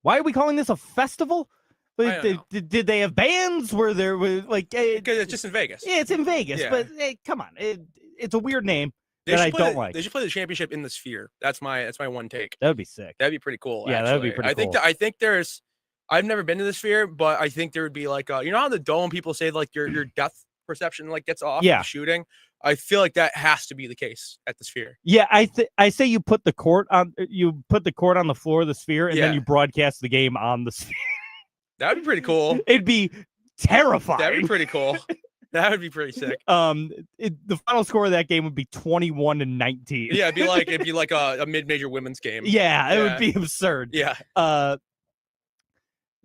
why are we calling this a festival? Did they have bands? Were there like because it's just in Vegas? Yeah, it's in Vegas, Yeah. but come on, it's a weird name that I don't like. They should play the championship in the Sphere. That's my one take. That would be sick. That'd be pretty cool. Yeah, that would be pretty cool. I think there's. I've never been to the Sphere, but I think there would be like you know how the Dome people say like your depth perception like gets off Yeah. of shooting. I feel like that has to be the case at the Sphere. Yeah, I say you put the court on the floor of the Sphere, and then you broadcast the game on the Sphere. That would be pretty cool. It'd be terrifying. That'd be pretty cool. That would be pretty sick. The final score of that game would be 21-19. Yeah, it'd be like a mid-major women's game. Yeah, it would be absurd. Yeah.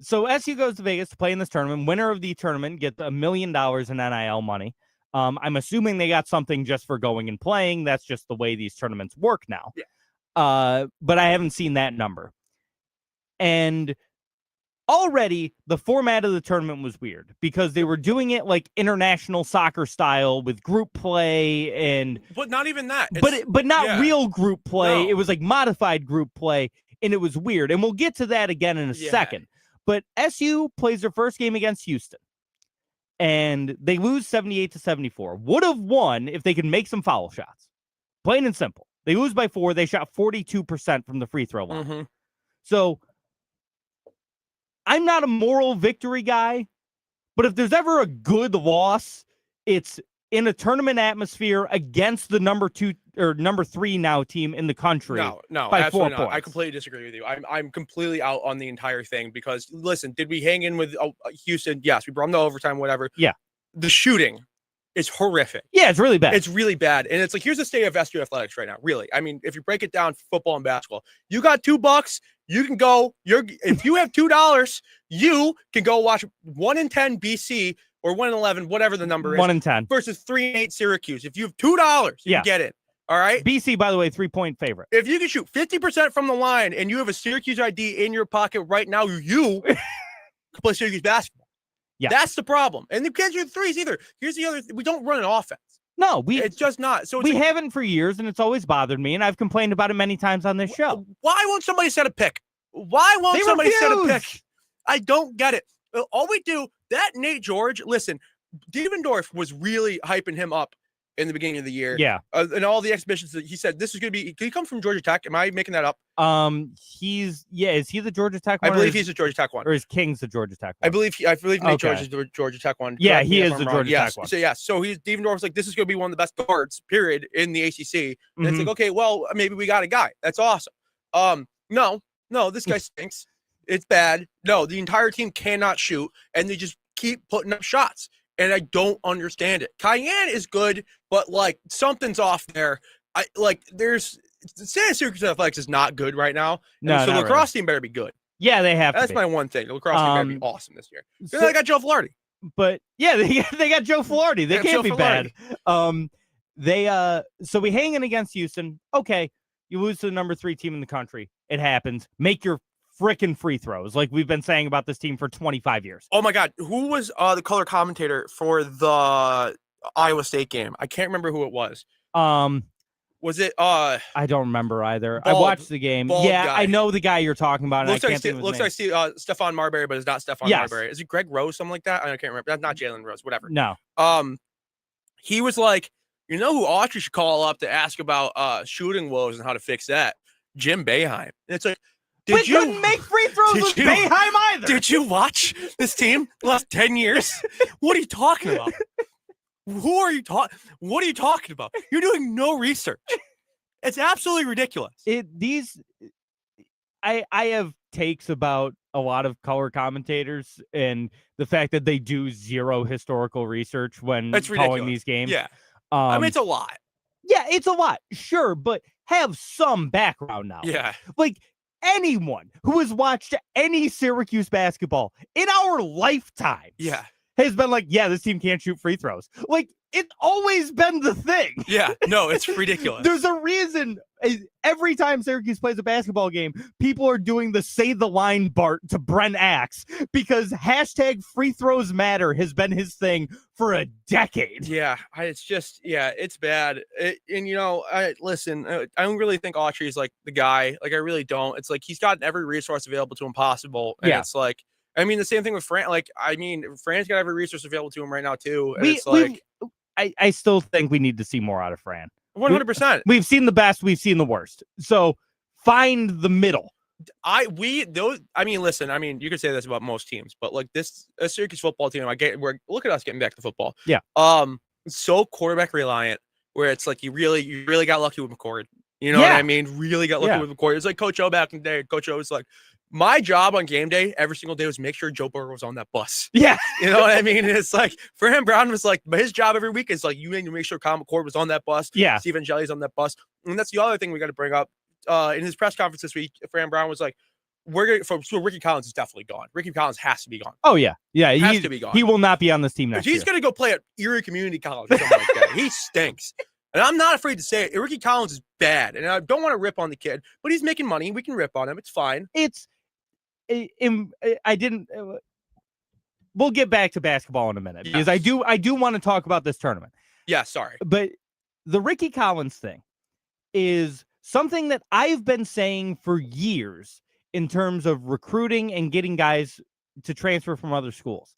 So SU goes to Vegas to play in this tournament. Winner of the tournament gets $1 million in NIL money. I'm assuming they got something just for going and playing. That's just the way these tournaments work now. Yeah. But I haven't seen that number. And already the format of the tournament was weird because they were doing it like international soccer style with group play and but not even that. But not real group play. No. It was like modified group play, and it was weird. And we'll get to that again in a second. But SU plays their first game against Houston, and they lose 78-74. Would have won if they could make some foul shots. Plain and simple. They lose by 4. They shot 42% from the free throw line. Mm-hmm. So I'm not a moral victory guy, but if there's ever a good loss, it's in a tournament atmosphere against the number 2 or number 3 now team in the country. No, by absolutely 4 not. points. I completely disagree with you. I'm completely out on the entire thing because listen, did we hang in with Houston? Yes, we brought them to overtime, whatever. Yeah. The shooting is horrific. Yeah, it's really bad. It's really bad. And it's like, here's the state of SU athletics right now. Really. I mean, if you break it down, football and basketball, you got $2, you can go, if you have $2, you can go watch 1-10 BC or 1-11, whatever the number is. 1-10 versus 3-8 Syracuse. If you have $2, you can get it. All right. BC, by the way, 3-point favorite. If you can shoot 50% from the line and you have a Syracuse ID in your pocket right now, you can play Syracuse basketball. Yeah. That's the problem. And they can't shoot threes either. Here's the other we don't run an offense. No, it's just not. So we haven't for years, and it's always bothered me, and I've complained about it many times on this show. Why won't somebody set a pick? Why won't somebody set a pick? I don't get it. All we do, that Nate George, listen, Devendorf was really hyping him up in the beginning of the year. Yeah. And all the exhibitions that he said, this is going to be, he comes from Georgia Tech. Am I making that up? Is he the Georgia Tech one? I believe he's the Georgia Tech one. Or is King's the Georgia Tech one? I believe Nate George is the Georgia Tech one. Yeah, he is the Georgia Tech one. So Devendorf's like, this is going to be one of the best guards, period, in the ACC. And it's like, okay, well, maybe we got a guy. That's awesome. No, this guy stinks. It's bad. No, the entire team cannot shoot, and they just keep putting up shots. And I don't understand it. Cayenne is good, but like something's off there. Syracuse Athletics is not good right now. No, so the lacrosse team better be good. Yeah, they have. That's my one thing. The lacrosse team better be awesome this year. They got Joe Filardi. But yeah, they got Joe Filardi. They can't be bad. So we hang in against Houston. Okay, you lose to the number 3 team in the country. It happens. Make your freaking free throws, like we've been saying about this team for 25 years. Oh my God, who was the color commentator for the Iowa State game? I can't remember who it was. Was it? I don't remember either. I watched the game. Yeah, guy. I know the guy you're talking about. Looks like Stephon Marbury, but it's not Stephon Marbury. Is it Greg Rose? Something like that. I can't remember. That's not Jalen Rose. Whatever. No. He was like, you know who Autry should call up to ask about shooting woes and how to fix that? Jim Boeheim. And it's like, couldn't make free throws with Boeheim either. Did you watch this team the last 10 years? What are you talking about? Who are you talking? What are you talking about? You're doing no research. It's absolutely ridiculous. I have takes about a lot of color commentators and the fact that they do zero historical research when calling these games. Yeah. I mean, it's a lot. Yeah, it's a lot. Sure, but have some background knowledge. Yeah. Like anyone who has watched any Syracuse basketball in our lifetime. Yeah. Has been like, yeah, this team can't shoot free throws. Like, it's always been the thing. Yeah, no, it's ridiculous. There's a reason every time Syracuse plays a basketball game, people are doing the say the line Bart to Brent Axe because hashtag free throws matter has been his thing for a decade. Yeah, it's bad. Listen, I don't really think Autry is like the guy. Like, I really don't. It's like he's gotten every resource available to him possible. And it's like, I mean, the same thing with Fran. Like, I mean, Fran's got every resource available to him right now, too. And I still think we need to see more out of Fran. 100%. We've seen the best. We've seen the worst. So find the middle. Listen, I mean, you could say this about most teams, but like a Syracuse football team, look at us getting back to football. Yeah. So quarterback reliant, where it's like you really got lucky with McCord. You know what I mean? Really got lucky with McCord. It's like Coach O back in the day. Coach O was like, my job on game day every single day was make sure Joe Burrow was on that bus. Yeah. You know what I mean? And it's like, Fran Brown was like, but his job every week is like, you need to make sure Kyle McCord was on that bus. Yeah. Steve Angeli's on that bus. And that's the other thing we got to bring up. In his press conference this week, Fran Brown was like, Ricky Collins is definitely gone. Ricky Collins has to be gone. Oh, yeah. Yeah. He has to be gone. He will not be on this team next year. He's going to go play at Erie Community College or something like that. He stinks. And I'm not afraid to say it. Ricky Collins is bad. And I don't want to rip on the kid, but he's making money. We can rip on him. It's fine. We'll get back to basketball in a minute because I do want to talk about this tournament. Yeah, sorry. But the Ricky Collins thing is something that I've been saying for years in terms of recruiting and getting guys to transfer from other schools.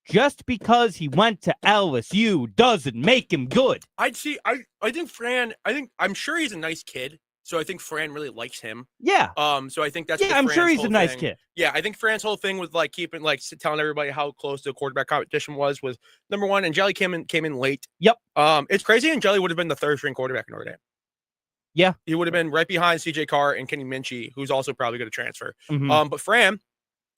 Just because he went to LSU doesn't make him good. I think Fran, I'm sure he's a nice kid. So I think Fran really likes him. Yeah. So I think that's I'm sure he's a nice kid. Yeah, I think Fran's whole thing with like telling everybody how close the quarterback competition was number one. Angeli came in late. Yep. It's crazy. Angeli would have been the third string quarterback in Notre Dame. Yeah. He would have been right behind CJ Carr and Kenny Minchie, who's also probably going to transfer. Mm-hmm. But Fran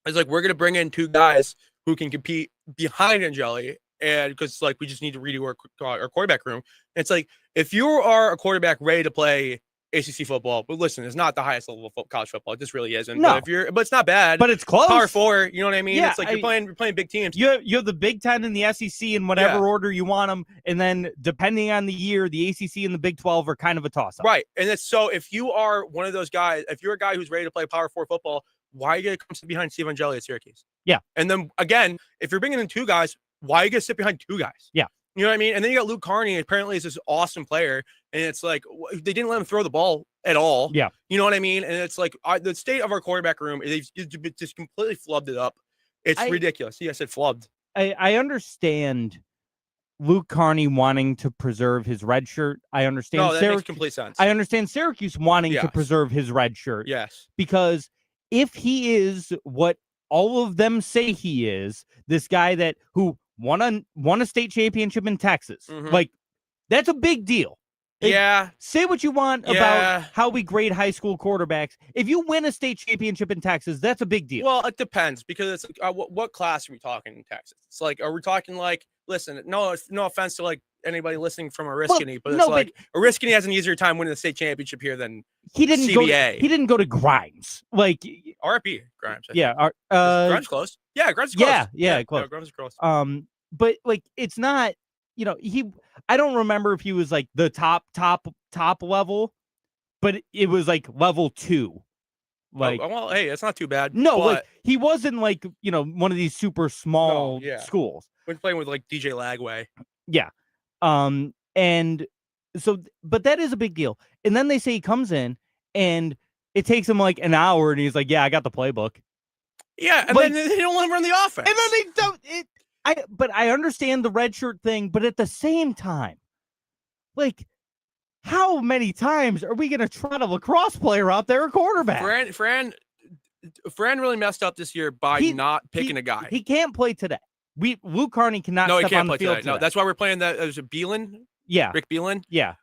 is like, we're going to bring in two guys who can compete behind Angeli. And because like we just need to redo our quarterback room. And it's like, if you are a quarterback ready to play ACC football, but listen, it's not the highest level of college football. It just really isn't. No. But it's not bad. But it's close. Power 4, you know what I mean? Yeah, it's like you're playing big teams. You have the Big Ten and the SEC in whatever order you want them, and then depending on the year, the ACC and the Big 12 are kind of a toss-up. Right, and it's so if you are one of those guys, if you're a guy who's ready to play Power 4 football, why are you going to come sit behind Steve Angeli at Syracuse? Yeah, and then again, if you're bringing in two guys, why are you going to sit behind two guys? Yeah. You know what I mean? And then you got Luke Carney, apparently is this awesome player, and it's like they didn't let him throw the ball at all. Yeah. You know what I mean? And it's like the state of our quarterback room, they've just completely flubbed it up. It's ridiculous. Yes, it flubbed. I understand Luke Carney wanting to preserve his red shirt. I understand. No, that makes complete sense. I understand Syracuse wanting to preserve his red shirt. Yes. Because if he is what all of them say he is, this guy who won a state championship in Texas, like that's a big deal. Yeah. Say what you want about how we grade high school quarterbacks. If you win a state championship in Texas, that's a big deal. Well, it depends because it's what class are we talking in Texas? It's like, are we talking like, listen, no offense to like anybody listening from Oriskany, but it's like Oriskany has an easier time winning the state championship here than he didn't CBA. He didn't go to Grimes. Like RP Grimes. Grimes close. Yeah, Grimes is close. Yeah, close. Yeah, Grimes is close. But like it's not. I don't remember if he was like the top level, but it was like level 2. Like, well, hey, that's not too bad. No, like he wasn't like, one of these super small schools. When playing with like DJ Lagway. Yeah. And so, but that is a big deal. And then they say he comes in and it takes him like an hour and he's like, yeah, I got the playbook. Yeah. And then they don't let him run the offense. And then they don't. But I understand the red shirt thing, but at the same time, like, how many times are we going to trot a lacrosse player out there, a quarterback? Fran really messed up this year by not picking a guy. He can't play today. Luke Carney cannot No, he step can't on the play field today. No, today. that's why we're playing that. Is it Beelan? Yeah. Rick Beelan? Yeah.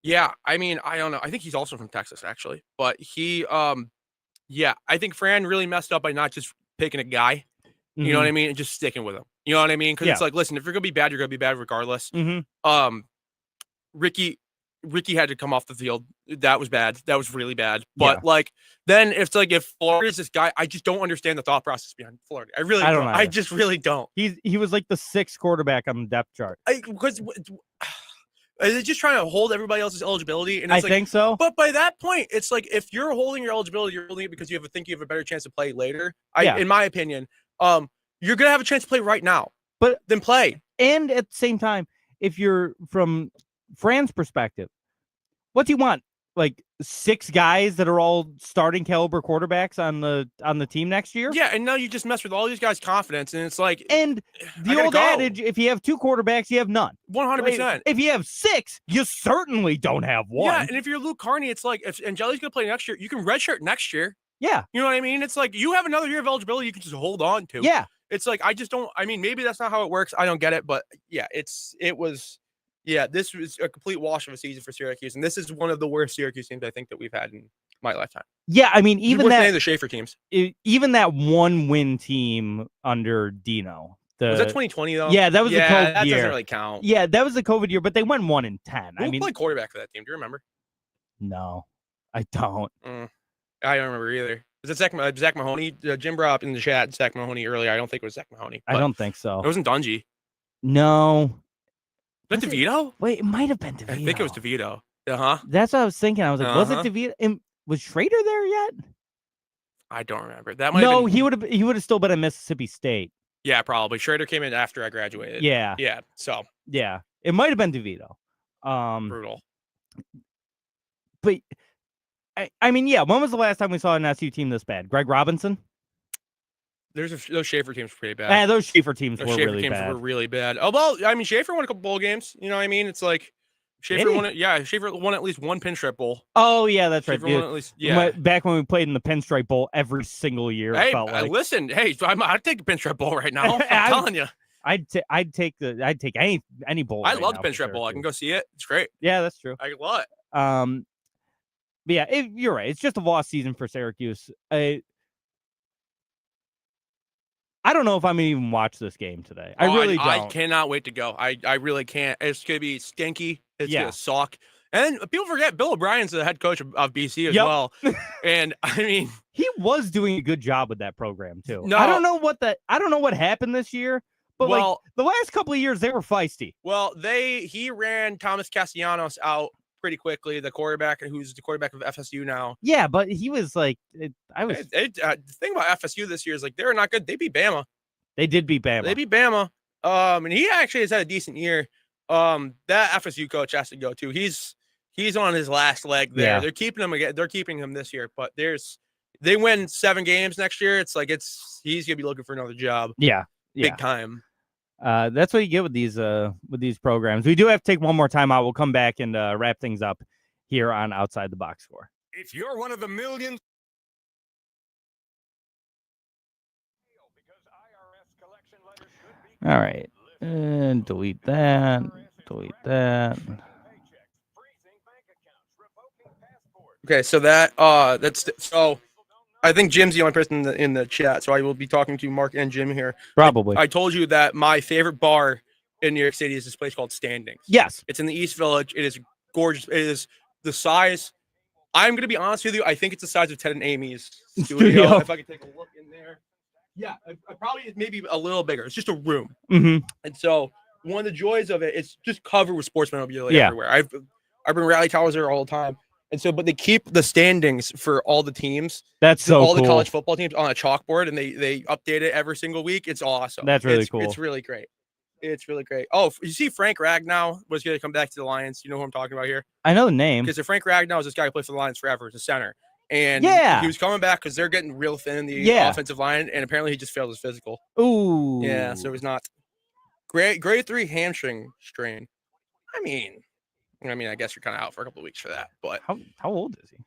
Yeah, I mean, I don't know. I think he's also from Texas, actually. But he, yeah, I think Fran really messed up by not just picking a guy, you know what I mean, and just sticking with him. You know what I mean? Because it's like, listen, if you're going to be bad, you're going to be bad regardless. Ricky had to come off the field. That was bad. That was really bad. But, like, then it's like if Florida's this guy, I just don't understand the thought process behind Florida. I really don't. I just really don't. He was like the 6th quarterback on the depth chart. Because they're just trying to hold everybody else's eligibility. And I it's like, think so. But by that point, it's like if you're holding your eligibility, you're holding it because you think you have a better chance to play later. In my opinion, you're gonna have a chance to play right now. But then play. And at the same time, if you're from Fran's perspective, what do you want? Like 6 guys that are all starting caliber quarterbacks on the team next year? Yeah, and now you just mess with all these guys' confidence, and it's like, and the old adage: if you have 2 quarterbacks, you have none. 100%. If you have 6, you certainly don't have 1. Yeah, and if you're Luke Carney, it's like if Angeli's gonna play next year, you can redshirt next year. Yeah, you know what I mean. It's like you have another year of eligibility you can just hold on to. Yeah, it's like I just don't. I mean, maybe that's not how it works. I don't get it, but yeah, it was. Yeah, this was a complete wash of a season for Syracuse, and this is one of the worst Syracuse teams I think that we've had in my lifetime. Yeah, I mean, even that the Schaefer teams, even that 1-win team under Dino. Was that 2020 though? Yeah, that was the COVID year. That doesn't really count. Yeah, that was the COVID year, but they went 1-10. Who played quarterback for that team? Do you remember? No, I don't. I don't remember either. Was it Zach Mahoney? Jim brought up in the chat Zach Mahoney earlier. I don't think it was Zach Mahoney. I don't think so. It wasn't Dungy. No. Was it DeVito? Wait, it might have been DeVito. I think it was DeVito. Uh-huh. That's what I was thinking. I was like, was it DeVito? And was Schrader there yet? I don't remember. That might have been... he would have still been at Mississippi State. Yeah, probably. Schrader came in after I graduated. Yeah. Yeah. So. Yeah. It might have been DeVito. Brutal. But I mean, yeah, when was the last time we saw an SU team this bad? Greg Robinson? Those Schaefer teams were pretty bad. Those Schaefer teams were really bad. Oh, well, I mean, Schaefer won a couple bowl games. You know what I mean? It's like Schaefer won it. Yeah, Schaefer won at least one pinstripe bowl. Oh, yeah, that's right. Won at least, yeah. Back when we played in the pinstripe bowl every single year. Hey, listen, I'd take a pinstripe bowl right now. I'm telling you. I'd take any bowl. I love the pinstripe bowl. I can go see it. It's great. Yeah, that's true. I love it. But yeah, you're right. It's just a lost season for Syracuse. I don't know if I'm going to even watch this game today. I really don't. I cannot wait to go. I really can't. It's going to be stinky. It's going to suck. And people forget Bill O'Brien's the head coach of BC as well. And I mean, he was doing a good job with that program too. No, I don't know what happened this year, but like the last couple of years they were feisty. Well, he ran Thomas Castellanos out pretty quickly, the quarterback who's the quarterback of FSU now. Yeah, but he was like, the thing about FSU this year is like they're not good. They beat Bama. They did beat Bama. And he actually has had a decent year. That FSU coach has to go too. He's on his last leg there. Yeah. They're keeping him again. They're keeping him this year, but they win 7 games next year. It's like he's gonna be looking for another job. Yeah. Big time. That's what you get with these programs. We do have to take one more time out. We'll come back and wrap things up here on Outside the Box Score. If you're one of the millions, all right, and delete that. Okay, so that's so. I think Jim's the only person in the chat, so I will be talking to Mark and Jim here. Probably. I told you that my favorite bar in New York City is this place called Standings. Yes. It's in the East Village. It is gorgeous. It is the size. I'm going to be honest with you. I think it's the size of Ted and Amy's studio. If I could take a look in there. Yeah, I probably maybe a little bigger. It's just a room. Mm-hmm. And so one of the joys of it is just covered with sports memorabilia everywhere. I've been rally towers there all the time. And so, but they keep the standings for all the teams. That's so all cool. The college football teams on a chalkboard, and they update it every single week. It's awesome. That's really cool. It's really great. It's really great. Oh, you see, Frank Ragnow was going to come back to the Lions. You know who I'm talking about here? I know the name. Because Frank Ragnow is this guy who played for the Lions forever as a center. And he was coming back because they're getting real thin in the offensive line, and apparently he just failed his physical. Ooh. Yeah, so he's not grade 3 hamstring strain. I mean, I guess you're kind of out for a couple of weeks for that. But how old is he?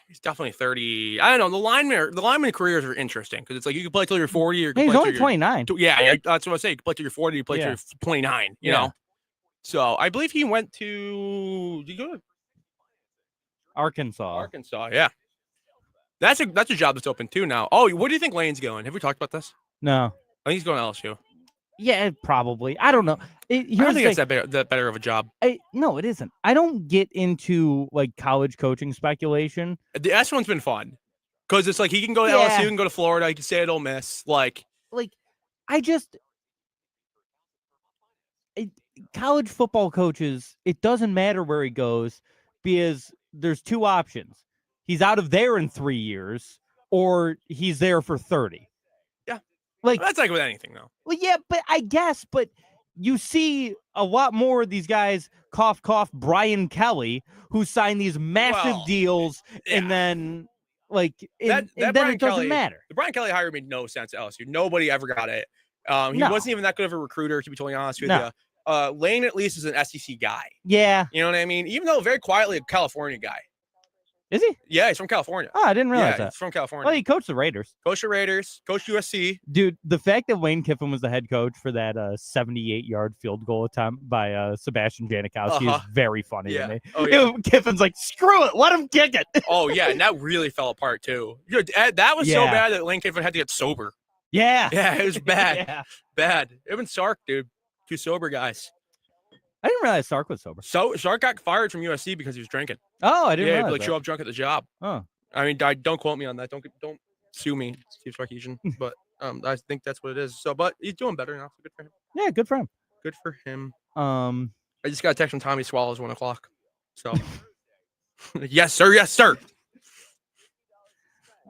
He's definitely 30. I don't know. The lineman careers are interesting because it's like you can play till you're 40. Or you can He's play only till 29. Yeah, that's what I say. You can play till you're 40. You play till you're 29. You know. So I believe he went to. Did you go to Arkansas? Arkansas, yeah. That's a job that's open too now. Oh, where do you think Lane's going? Have we talked about this? No. I think he's going to LSU. Yeah, probably. I don't know. I don't think it's that better of a job. No, it isn't. I don't get into like college coaching speculation. The S1's been fun because it's like he can go to LSU, he can go to Florida, he can stay at Ole Miss. College football coaches, it doesn't matter where he goes because there's two options. He's out of there in 3 years or he's there for 30. Yeah. That's like with anything, though. Well, yeah, but I guess, but you see a lot more of these guys, cough, cough, Brian Kelly, who signed these massive deals, and then, then it doesn't matter. The Brian Kelly hire made no sense at LSU. Nobody ever got it. He wasn't even that good of a recruiter, to be totally honest with you. Lane, at least, is an SEC guy. Yeah. You know what I mean? Even though very quietly a California guy. Is he? Yeah, he's from California. Oh, I didn't realize that. He's from California. Well, he coached the Raiders. Coached the Raiders. Coached USC. Dude, the fact that Lane Kiffin was the head coach for that 78-yard field goal attempt by Sebastian Janikowski is very funny to me. Oh, yeah. Kiffin's like, screw it, let him kick it. Oh, yeah, and that really fell apart, too. That was so bad that Lane Kiffin had to get sober. Yeah. Yeah, it was bad. Bad. Even Sark, dude. Two sober guys. I didn't realize Sark was sober. So Sark got fired from USC because he was drinking. Oh, I didn't realize that. Show up drunk at the job. Oh. I mean, don't quote me on that. Don't sue me, Steve Sarkisian. But I think that's what it is. So, but he's doing better now. So good for him. Yeah, good for him. Good for him. I just got a text from Tommy Swallows 1 o'clock. So, yes, sir. Yes, sir.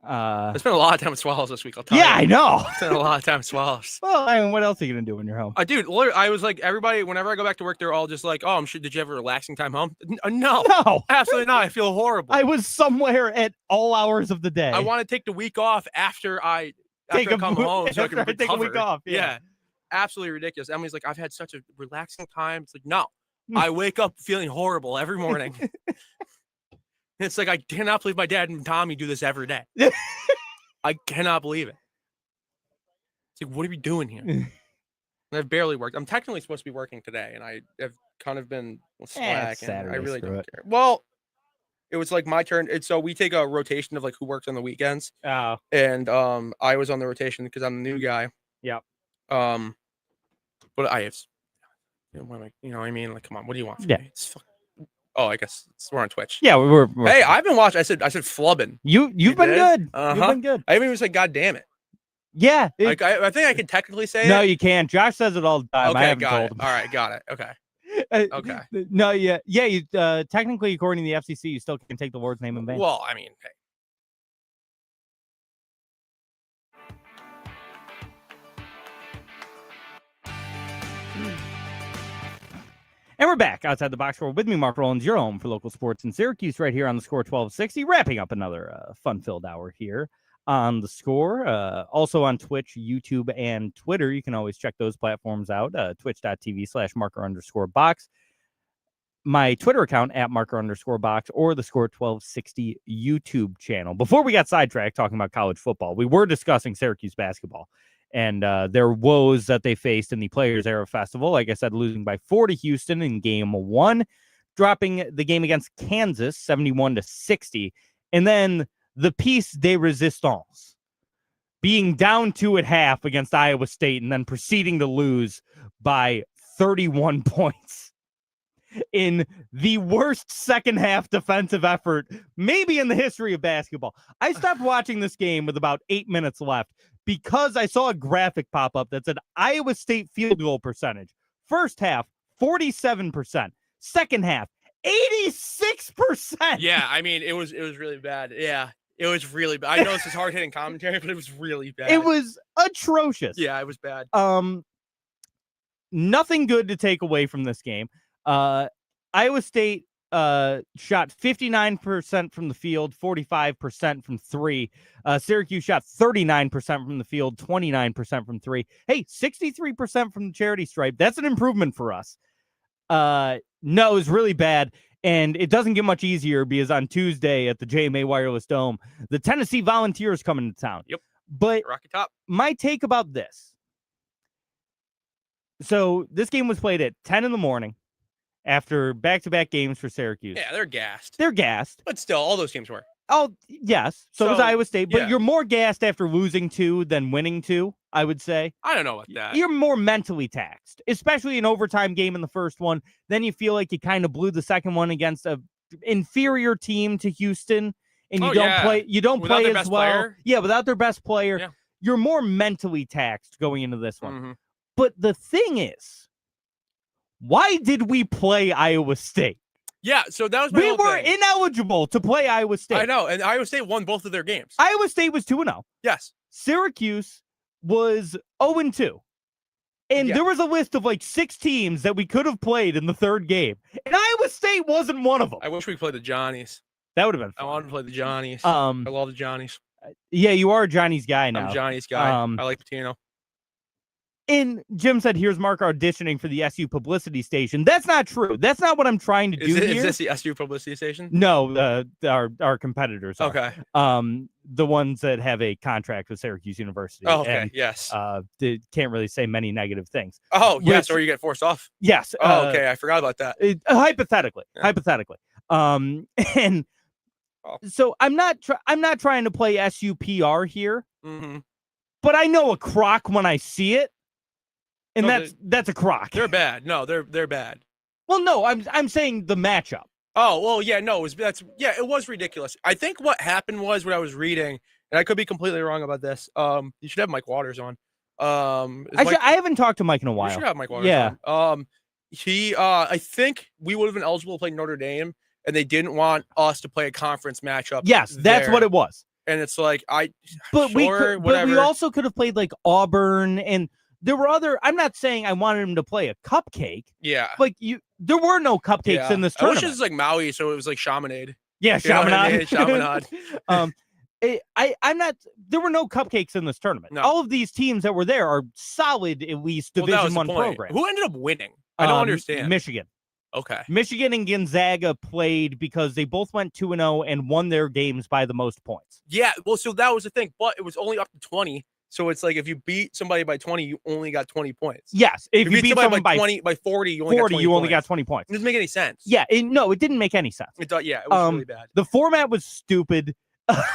I spent a lot of time with Swallows this week. I'll tell you. I know. I spent a lot of time with Swallows. Well, I mean, what else are you gonna do when you're home? Dude, I was like, everybody. Whenever I go back to work, they're all just like, "Oh, I'm sure. Did you have a relaxing time home?" No, absolutely not. I feel horrible. I was somewhere at all hours of the day. I want to take the week off after I come home so I can recover. Take a week off. Yeah, absolutely ridiculous. Emily's like, "I've had such a relaxing time." It's like, no, I wake up feeling horrible every morning. It's like I cannot believe my dad and Tommy do this every day. I cannot believe it. It's like, what are we doing here? And I've barely worked. I'm technically supposed to be working today, and I have kind of been slack. And I really don't care. Well, it was like my turn. So we take a rotation of like who works on the weekends. Oh. And I was on the rotation because I'm the new guy. Yep. But I have, you know what I mean? Like, come on, what do you want from me? It's fucking. Oh, I guess we're on Twitch. Yeah, we're Hey, I've been watching. I said flubbing. You've been good. You've been good. I even was like, God damn it. Yeah. I think I can technically say no, it. you can't. Josh says it all the time. Okay, I haven't got told it. him. All right, got it. Okay. Okay. No, yeah. You technically, according to the FCC, you still can take the Lord's name in vain. Well, I mean, hey. And we're back outside the box score with me, Mark Rowlands, your home for local sports in Syracuse, right here on the Score 1260, wrapping up another fun-filled hour here on the Score. Also on Twitch, YouTube, and Twitter. You can always check those platforms out, twitch.tv/marker_box. My Twitter account at marker_box or the Score 1260 YouTube channel. Before we got sidetracked talking about college football, we were discussing Syracuse basketball and their woes that they faced in the Players Era Festival. Like I said, losing by 4 to Houston in game 1, dropping the game against Kansas 71-60, and then the piece de resistance, being down 2 at half against Iowa State and then proceeding to lose by 31 points in the worst second half defensive effort maybe in the history of basketball. I stopped watching this game with about 8 minutes left because I saw a graphic pop up that said Iowa State field goal percentage. First half, 47%. Second half, 86%. Yeah, I mean, it was really bad. Yeah, it was really bad. I know this is hard-hitting commentary, but it was really bad. It was atrocious. Yeah, it was bad. Nothing good to take away from this game. Iowa State shot 59% from the field, 45% from 3. Syracuse shot 39% from the field, 29% from 3. Hey, 63% from the charity stripe. That's an improvement for us. No, it was really bad. And it doesn't get much easier because on Tuesday at the JMA Wireless Dome, the Tennessee Volunteers come into town. Yep. But Rocky Top. my take about this. So this game was played at 10 in the morning after back-to-back games for Syracuse. Yeah, they're gassed. They're gassed. But still, all those games were. Oh, yes. So was Iowa State. But yeah. you're more gassed after losing 2 than winning 2, I would say. I don't know about that. You're more mentally taxed, especially an overtime game in the first one. Then you feel like you kind of blew the second one against a inferior team to Houston, and you don't play. You don't without play their as best well. Player. Yeah, without their best player, Yeah. you're more mentally taxed going into this one. Mm-hmm. But the thing is, why did we play Iowa State? Yeah, so that was my We whole were thing. ineligible to play Iowa State. I know, and Iowa State won both of their games. Iowa State was 2-0. Yes. Syracuse was 0-2. And there was a list of like 6 teams that we could have played in the third game. And Iowa State wasn't one of them. I wish we played the Johnnies. That would have been fun. I wanted to play the Johnnies. I love the Johnnies. Yeah, you are a Johnny's guy now. I'm a Johnny's guy. I like Patino. And Jim said, here's Mark auditioning for the SU publicity station. That's not true. That's not what I'm trying to do here. Is this the SU publicity station? No, our competitors are. Okay. The ones that have a contract with Syracuse University. Oh, okay, and, yes. They can't really say many negative things. Oh, yes, or you get forced off. Yes. Oh, okay, I forgot about that. Hypothetically. Yeah. Hypothetically. And so I'm not trying to play SUPR here. Mm-hmm. But I know a crock when I see it. And that's a crock. They're bad. No, they're bad. Well, no, I'm saying the matchup. Oh, well, yeah, no, it was ridiculous. I think what happened was what I was reading, and I could be completely wrong about this. You should have Mike Waters on. I haven't talked to Mike in a while. You should have Mike Waters on. I think we would have been eligible to play Notre Dame, and they didn't want us to play a conference matchup. Yes, that's what it was. And it's like but we also could have played like Auburn, and there were other. I'm not saying I wanted him to play a cupcake. Yeah, like there were no cupcakes in this tournament. I wish it was like Maui, so it was like Chaminade. Yeah, Chaminade. Chaminade. I'm not. There were no cupcakes in this tournament. No. All of these teams that were there are solid, at least Division I programs. Who ended up winning? I don't understand. Michigan. Okay. Michigan and Gonzaga played because they both went 2-0 and won their games by the most points. Yeah, well, so that was the thing, but it was only up to 20. So it's like if you beat somebody by 20, you only got 20 points. Yes, if you beat somebody by 40, you only got 20 points. It doesn't make any sense. Yeah, it didn't make any sense. It was really bad. The format was stupid.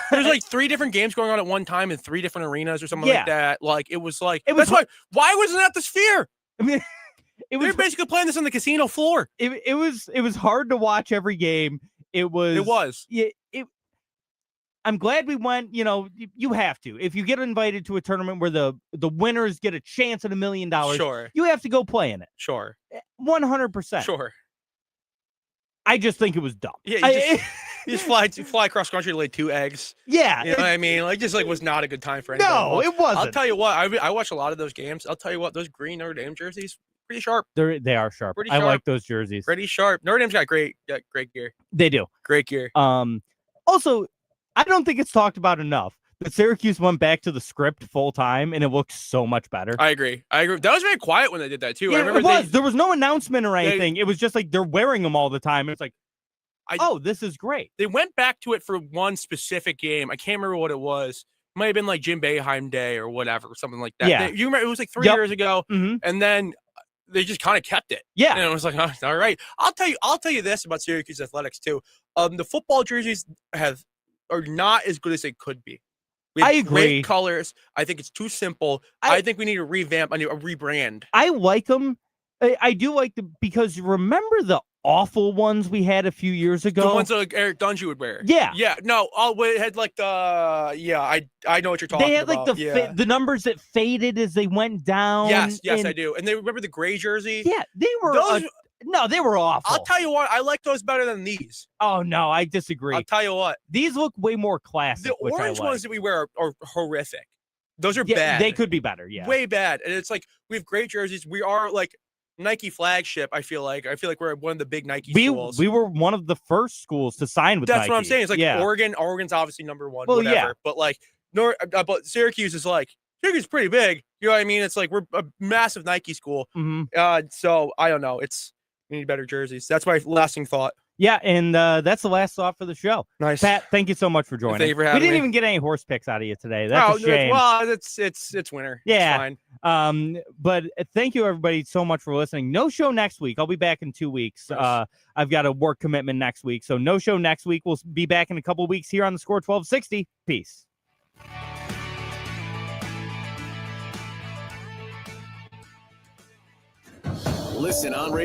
There's like 3 different games going on at one time in 3 different arenas or something like that. Like it was why wasn't that the Sphere? I mean, they're basically playing this on the casino floor. It was hard to watch every game. It was. I'm glad we went. You know, you have to. If you get invited to a tournament where the winners get a chance at $1 million, sure, you have to go play in it. Sure, 100%. Sure. I just think it was dumb. Yeah, you just fly across country to lay 2 eggs. Yeah, you know what I mean, like just like was not a good time for anybody. No, it wasn't. I'll tell you what. I watched a lot of those games. I'll tell you what. Those green Notre Dame jerseys, pretty sharp. They are sharp. Pretty I sharp. like those jerseys. Pretty sharp. Notre Dame's got great gear. They do. Great gear. Also, I don't think it's talked about enough that Syracuse went back to the script full time, and it looks so much better. I agree. That was very quiet when they did that too. Yeah, I remember there was no announcement or anything. It was just like they're wearing them all the time. It's like, this is great. They went back to it for one specific game. I can't remember what it was. It might have been like Jim Boeheim Day or whatever, something like that. Yeah. You remember it was like 3 years ago, and then they just kind of kept it. Yeah, and it was like, all right. I'll tell you this about Syracuse athletics too. The football jerseys are not as good as they could be. I agree. Great colors. I think it's too simple. I think we need a revamp, a rebrand. I like them. I do like them because remember the awful ones we had a few years ago? The ones that like Eric Dungy would wear. Yeah. Yeah. No, it had like the I know what you're talking about. They had like the numbers that faded as they went down. Yes, I do. And they remember the gray jersey? Yeah, they were they were awful. I'll tell you what, I like those better than these. Oh no, I disagree. I'll tell you what. These look way more classic. The orange ones that we wear are horrific. Those are bad. They could be better, yeah. Way bad. And it's like we have great jerseys. We are like Nike flagship, I feel like we're one of the big Nike schools. We were one of the first schools to sign with That's Nike. what I'm saying. It's like Oregon's obviously number 1, whatever. Yeah. But like but Syracuse is like Syracuse is pretty big. You know what I mean? It's like we're a massive Nike school. Mm-hmm. So I don't know. We need better jerseys. That's my lasting thought. Yeah, and that's the last thought for the show. Nice. Pat, thank you so much for joining. Thank you for We having didn't me. even get any horse picks out of you today. That's a shame. Well, it's winter. Yeah. It's fine. But thank you everybody so much for listening. No show next week. I'll be back in 2 weeks. Nice. I've got a work commitment next week, so no show next week. We'll be back in a couple weeks here on the Score 1260. Peace. Listen on radio.